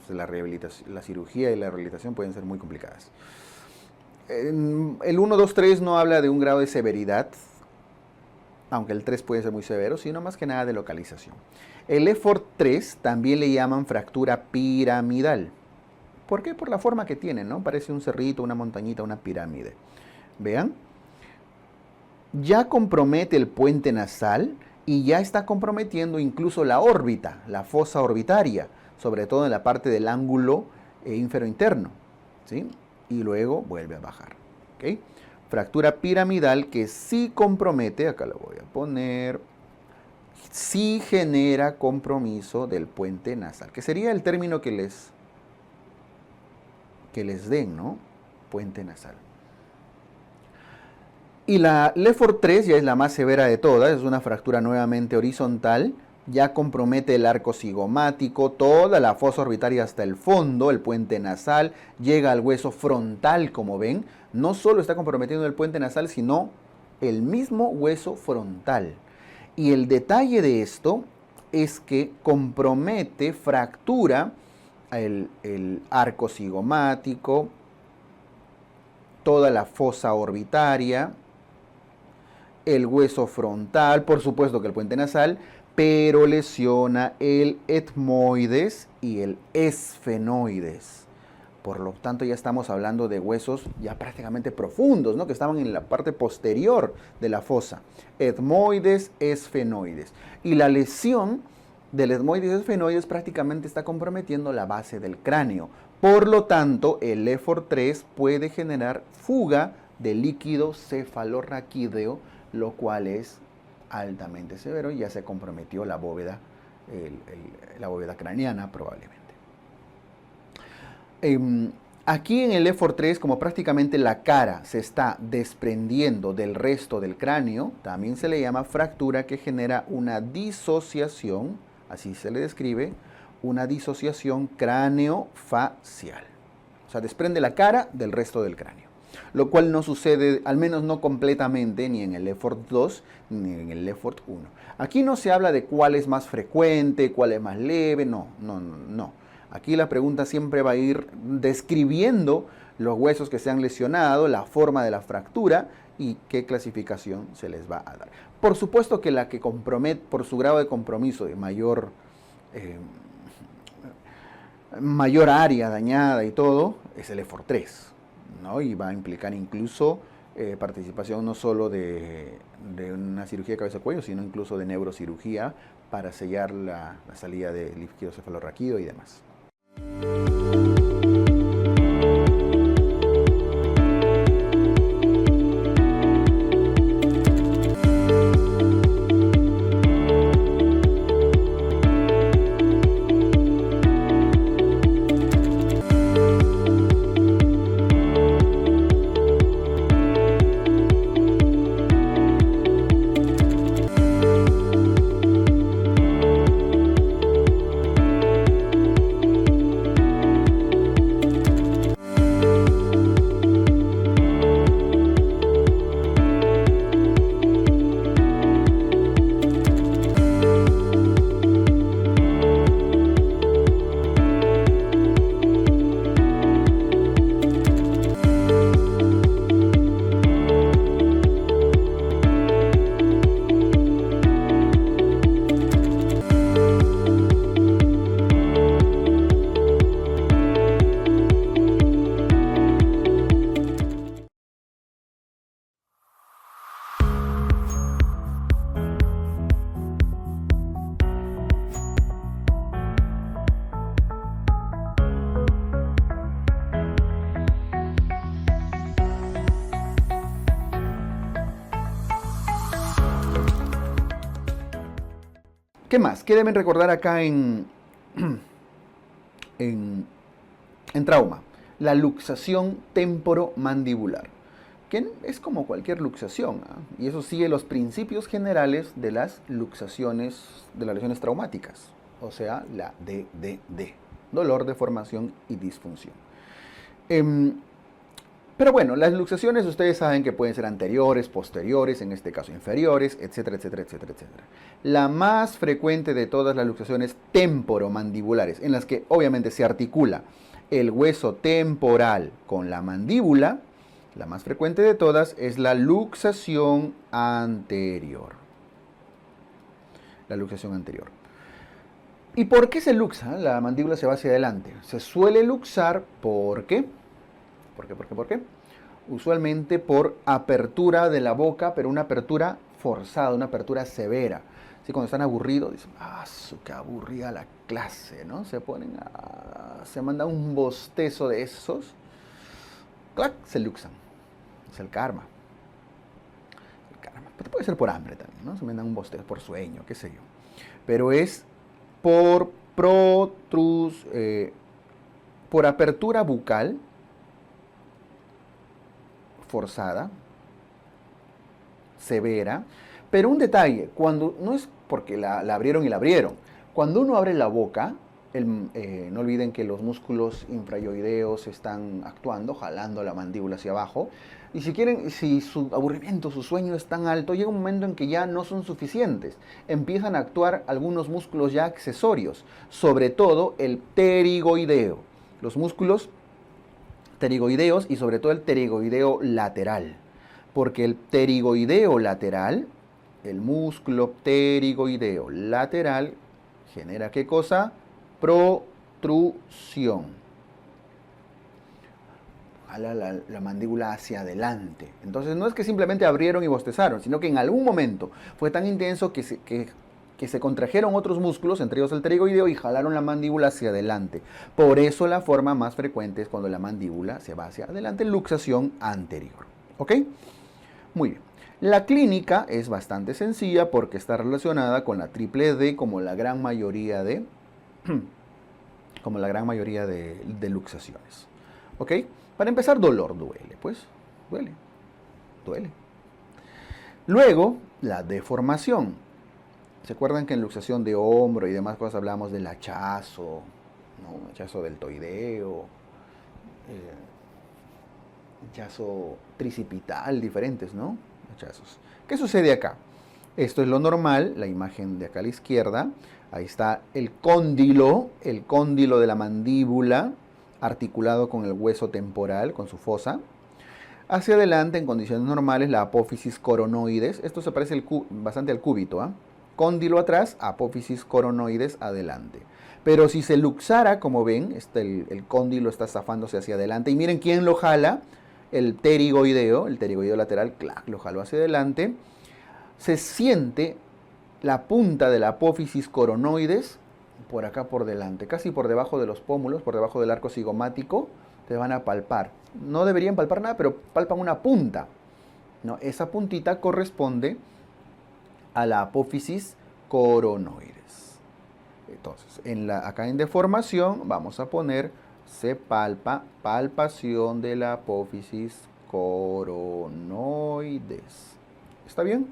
la cirugía y la rehabilitación pueden ser muy complicadas. El 1, 2, 3 no habla de un grado de severidad, aunque el 3 puede ser muy severo, sino más que nada de localización. El Lefort 3 también le llaman fractura piramidal. ¿Por qué? Por la forma que tiene, ¿no? Parece un cerrito, una montañita, una pirámide. Vean. Ya compromete el puente nasal y ya está comprometiendo incluso la órbita, la fosa orbitaria, sobre todo en la parte del ángulo inferointerno, ¿sí? Y luego vuelve a bajar, ¿ok? Fractura piramidal que sí compromete, acá lo voy a poner, sí genera compromiso del puente nasal, que sería el término que les den, ¿no? Puente nasal. Y la Lefort 3 ya es la más severa de todas, es una fractura nuevamente horizontal, ya compromete el arco cigomático, toda la fosa orbitaria hasta el fondo, el puente nasal, llega al hueso frontal, como ven. No solo está comprometiendo el puente nasal, sino el mismo hueso frontal. Y el detalle de esto es que compromete, fractura el arco cigomático, toda la fosa orbitaria, el hueso frontal, por supuesto que el puente nasal, pero lesiona el etmoides y el esfenoides. Por lo tanto, ya estamos hablando de huesos ya prácticamente profundos, ¿no? Que estaban en la parte posterior de la fosa. Etmoides, esfenoides. Y la lesión del etmoides y esfenoides prácticamente está comprometiendo la base del cráneo. Por lo tanto, el Lefort 3 puede generar fuga de líquido cefalorraquídeo, lo cual es altamente severo y ya se comprometió la bóveda, la bóveda craneana probablemente. Aquí en el Lefort 3, como prácticamente la cara se está desprendiendo del resto del cráneo, también se le llama fractura que genera una disociación, así se le describe, una disociación cráneo-facial. O sea, desprende la cara del resto del cráneo. Lo cual no sucede, al menos no completamente, ni en el Lefort 2 ni en el Lefort 1. Aquí no se habla de cuál es más frecuente, cuál es más leve, no. Aquí la pregunta siempre va a ir describiendo los huesos que se han lesionado, la forma de la fractura y qué clasificación se les va a dar. Por supuesto que la que compromete por su grado de compromiso de mayor área dañada y todo, es el Lefort 3. ¿No? Y va a implicar incluso participación no solo de una cirugía de cabeza-cuello, sino incluso de neurocirugía para sellar la salida del líquido cefalorraquídeo y demás. ¿Qué más? ¿Qué deben recordar acá en, en trauma? La luxación temporomandibular, que es como cualquier luxación, ¿ah? Y eso sigue los principios generales de las luxaciones, de las lesiones traumáticas, o sea, la DDD, dolor, deformación y disfunción. Pero bueno, las luxaciones ustedes saben que pueden ser anteriores, posteriores, en este caso inferiores, etcétera, etcétera, etcétera, etcétera. La más frecuente de todas las luxaciones temporomandibulares, en las que obviamente se articula el hueso temporal con la mandíbula, la más frecuente de todas es la luxación anterior. La luxación anterior. ¿Y por qué se luxa? La mandíbula se va hacia adelante. Se suele luxar porque... ¿Por qué? Usualmente por apertura de la boca, pero una apertura forzada, una apertura severa. Así cuando están aburridos, dicen, qué aburrida la clase, ¿no? Se mandan un bostezo de esos, ¡clac!, se luxan. Es el karma. Pero puede ser por hambre también, ¿no? Se mandan un bostezo, por sueño, qué sé yo. Pero es por por apertura bucal forzada, severa, pero un detalle, cuando no es porque la abrieron y la abrieron, cuando uno abre la boca, no olviden que los músculos infrayoideos están actuando, jalando la mandíbula hacia abajo, y si su aburrimiento, su sueño es tan alto, llega un momento en que ya no son suficientes, empiezan a actuar algunos músculos ya accesorios, sobre todo el pterigoideo, los músculos pterigoideos y sobre todo el pterigoideo lateral, porque el pterigoideo lateral, el músculo pterigoideo lateral, genera ¿qué cosa? Protrusión. Jala la mandíbula hacia adelante. Entonces no es que simplemente abrieron y bostezaron, sino que en algún momento fue tan intenso que se contrajeron otros músculos, entre ellos el pterigoideo, y jalaron la mandíbula hacia adelante. Por eso la forma más frecuente es cuando la mandíbula se va hacia adelante, luxación anterior. ¿Ok? Muy bien. La clínica es bastante sencilla porque está relacionada con la triple D como la gran mayoría de luxaciones. ¿Ok? Para empezar, dolor, duele, pues. Duele. Luego, la deformación. ¿Se acuerdan que en luxación de hombro y demás cosas hablamos del hachazo, ¿no? Hachazo deltoideo, hachazo tricipital, diferentes, ¿no? Hachazos. ¿Qué sucede acá? Esto es lo normal, la imagen de acá a la izquierda. Ahí está el cóndilo de la mandíbula, articulado con el hueso temporal, con su fosa. Hacia adelante, en condiciones normales, la apófisis coronoides. Esto se parece bastante al cúbito, ¿ah? Cóndilo atrás, apófisis coronoides adelante. Pero si se luxara, como ven, el cóndilo está zafándose hacia adelante. Y miren quién lo jala, el pterigoideo lateral, clac, lo jaló hacia adelante. Se siente la punta de la apófisis coronoides por acá por delante, casi por debajo de los pómulos, por debajo del arco cigomático, te van a palpar. No deberían palpar nada, pero palpan una punta, ¿no? Esa puntita corresponde a la apófisis coronoides. Entonces, acá en deformación vamos a poner, se palpación de la apófisis coronoides. ¿Está bien?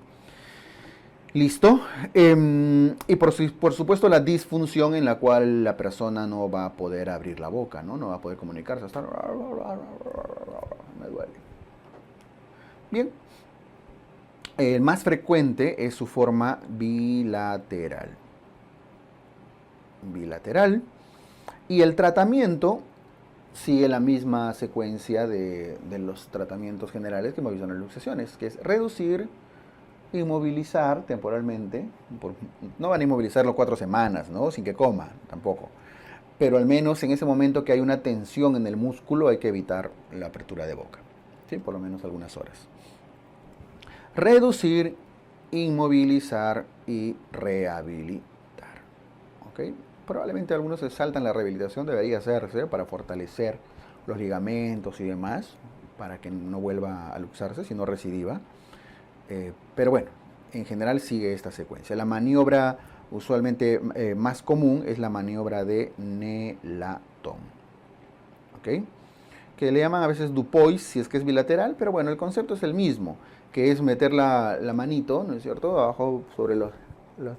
¿Listo? Y por supuesto la disfunción en la cual la persona no va a poder abrir la boca, ¿no? No va a poder comunicarse. Hasta... Me duele. Bien. El más frecuente es su forma bilateral. Y el tratamiento sigue la misma secuencia de los tratamientos generales que hemos visto en las luxaciones, que es reducir, inmovilizar temporalmente. No van a inmovilizarlo 4 semanas, ¿no? Sin que coma, tampoco. Pero al menos en ese momento que hay una tensión en el músculo hay que evitar la apertura de boca, ¿sí? Por lo menos algunas horas. Reducir, inmovilizar y rehabilitar. ¿Ok? Probablemente algunos se saltan la rehabilitación, debería hacerse para fortalecer los ligamentos y demás, para que no vuelva a luxarse, sino recidiva. Pero bueno, en general sigue esta secuencia. La maniobra usualmente más común es la maniobra de Nélaton. ¿Ok? Que le llaman a veces Dupois si es que es bilateral, pero bueno, el concepto es el mismo, que es meter la manito, ¿no es cierto?, abajo sobre los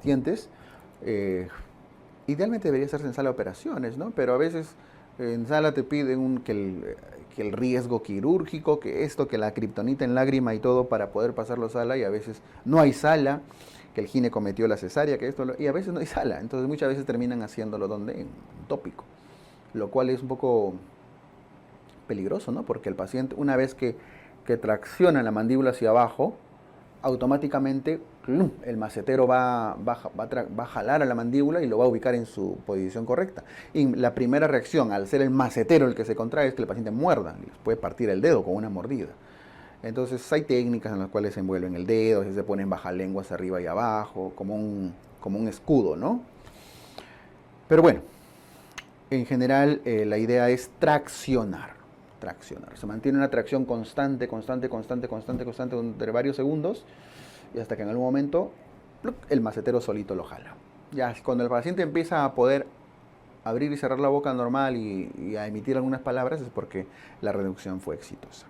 dientes. Idealmente debería hacerse en sala de operaciones, ¿no? Pero a veces en sala te piden que el riesgo quirúrgico, que esto, que la kriptonita en lágrima y todo para poder pasarlo a sala, y a veces no hay sala, que el gine cometió la cesárea, que esto, y a veces no hay sala. Entonces muchas veces terminan haciéndolo donde, en tópico, lo cual es un poco peligroso, ¿no? Porque el paciente, una vez que tracciona la mandíbula hacia abajo, automáticamente el macetero va a jalar a la mandíbula y lo va a ubicar en su posición correcta. Y la primera reacción, al ser el macetero el que se contrae, es que el paciente muerda, les puede partir el dedo con una mordida. Entonces hay técnicas en las cuales se envuelven el dedo, se ponen bajalenguas arriba y abajo, como un escudo, ¿no? Pero bueno, en general la idea es traccionar. Se mantiene una tracción constante entre varios segundos y hasta que en algún momento el macetero solito lo jala. Ya cuando el paciente empieza a poder abrir y cerrar la boca normal y a emitir algunas palabras es porque la reducción fue exitosa.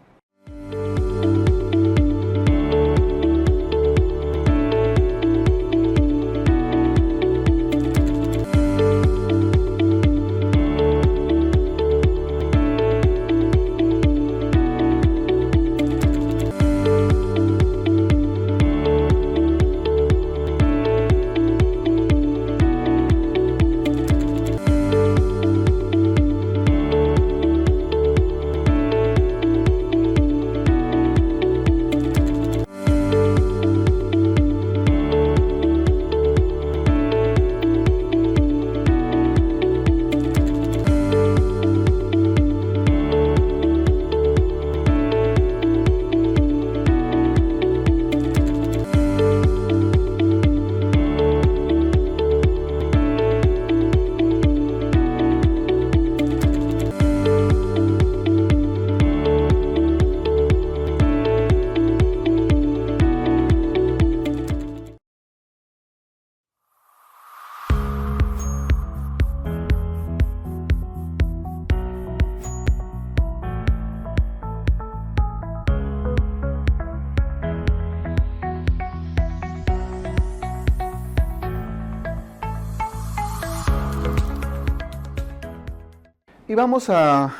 Y vamos al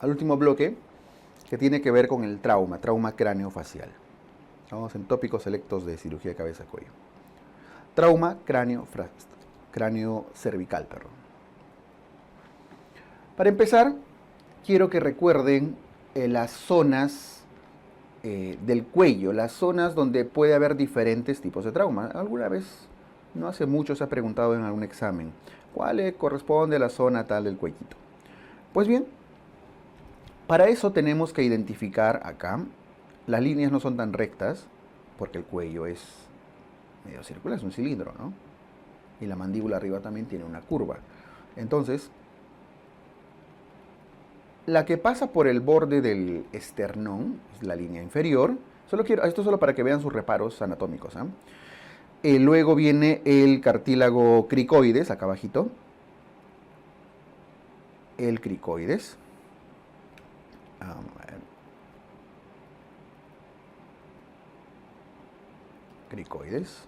último bloque, que tiene que ver con el trauma craneofacial. Vamos en tópicos selectos de cirugía de cabeza-cuello. Trauma cráneo-cervical, perdón. Para empezar, quiero que recuerden las zonas del cuello, las zonas donde puede haber diferentes tipos de trauma. Alguna vez, no hace mucho, se ha preguntado en algún examen, ¿cuál corresponde a la zona tal del cuellito? Pues bien, para eso tenemos que identificar acá, las líneas no son tan rectas, porque el cuello es medio circular, es un cilindro, ¿no? Y la mandíbula arriba también tiene una curva. Entonces, la que pasa por el borde del esternón, es la línea inferior, esto solo para que vean sus reparos anatómicos, ¿eh? Luego viene el cartílago cricoides, acá abajito. El cricoides. A ver. Cricoides.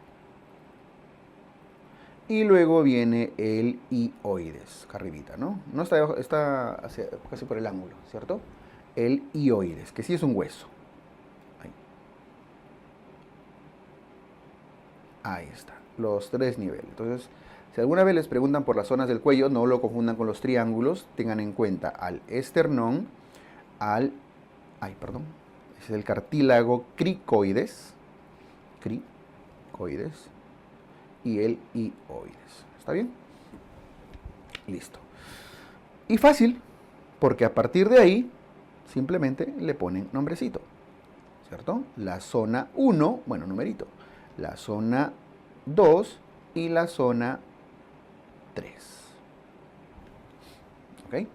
Y luego viene el hioides, acá arribita, ¿no? No está debajo, está casi por el ángulo, ¿cierto? El hioides, que sí es un hueso. Ahí está, los tres niveles. Entonces, si alguna vez les preguntan por las zonas del cuello, no lo confundan con los triángulos, tengan en cuenta al esternón, ese es el cartílago cricoides, y el hioides. ¿Está bien? Listo. Y fácil, porque a partir de ahí, simplemente le ponen nombrecito, ¿cierto? La zona 1, bueno, numerito. La zona 2 y la zona 3. ¿Ok?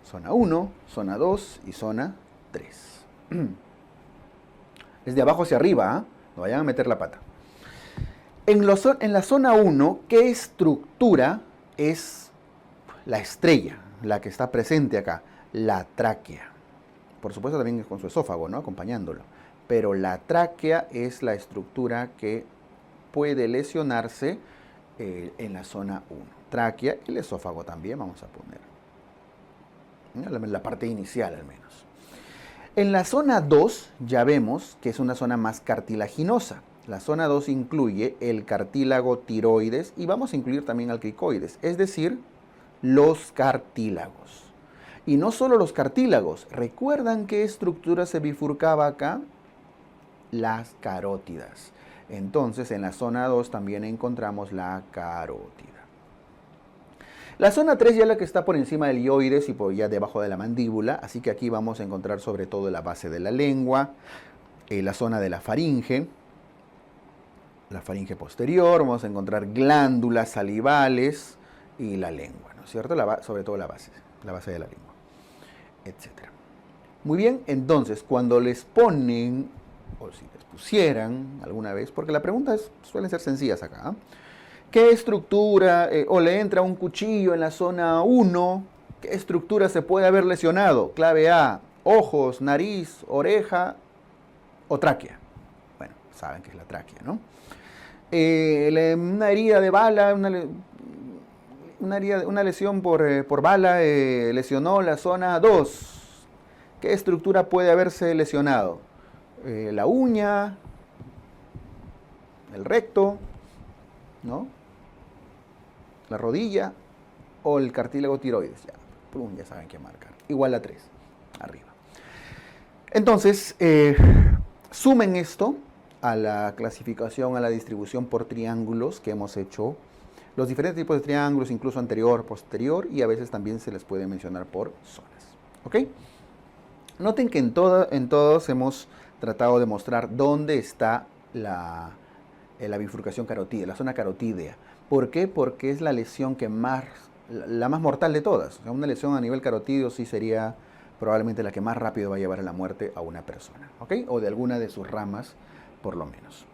Zona 1, zona 2 y zona 3. Es de abajo hacia arriba, ¿eh? No vayan a meter la pata. En la zona 1, ¿qué estructura es la estrella, la que está presente acá? La tráquea. Por supuesto también con su esófago, ¿no? Acompañándolo. Pero la tráquea es la estructura que puede lesionarse en la zona 1. Tráquea y el esófago también vamos a poner. La parte inicial al menos. En la zona 2 ya vemos que es una zona más cartilaginosa. La zona 2 incluye el cartílago tiroides y vamos a incluir también al cricoides, es decir, los cartílagos. Y no solo los cartílagos, ¿recuerdan qué estructura se bifurcaba acá? Las carótidas. Entonces en la zona 2 también encontramos la carótida. La zona 3 ya es la que está por encima del hioides y por ya debajo de la mandíbula, así que aquí vamos a encontrar sobre todo la base de la lengua, la zona de la faringe posterior, vamos a encontrar glándulas salivales y la lengua, ¿no es cierto? Sobre todo la base de la lengua, etc. Muy bien, entonces cuando les ponen, o si les pusieran alguna vez, porque la pregunta suelen ser sencillas acá, ¿qué estructura, o le entra un cuchillo en la zona 1, qué estructura se puede haber lesionado? Clave A, ojos, nariz, oreja o tráquea. Bueno, saben que es la tráquea, ¿no? Una herida de bala, una lesión por bala lesionó la zona 2. ¿Qué estructura puede haberse lesionado? La uña, el recto, ¿no? La rodilla o el cartílago tiroides. Ya saben qué marcar. Igual a 3, arriba. Entonces, sumen esto a la clasificación, a la distribución por triángulos que hemos hecho. Los diferentes tipos de triángulos, incluso anterior, posterior, y a veces también se les puede mencionar por zonas. ¿Ok? Noten que en todos hemos tratado de mostrar dónde está la bifurcación carotídea, la zona carotídea. ¿Por qué? Porque es la lesión la más mortal de todas. O sea, una lesión a nivel carotídeo sí sería probablemente la que más rápido va a llevar a la muerte a una persona, ¿ok? O de alguna de sus ramas, por lo menos.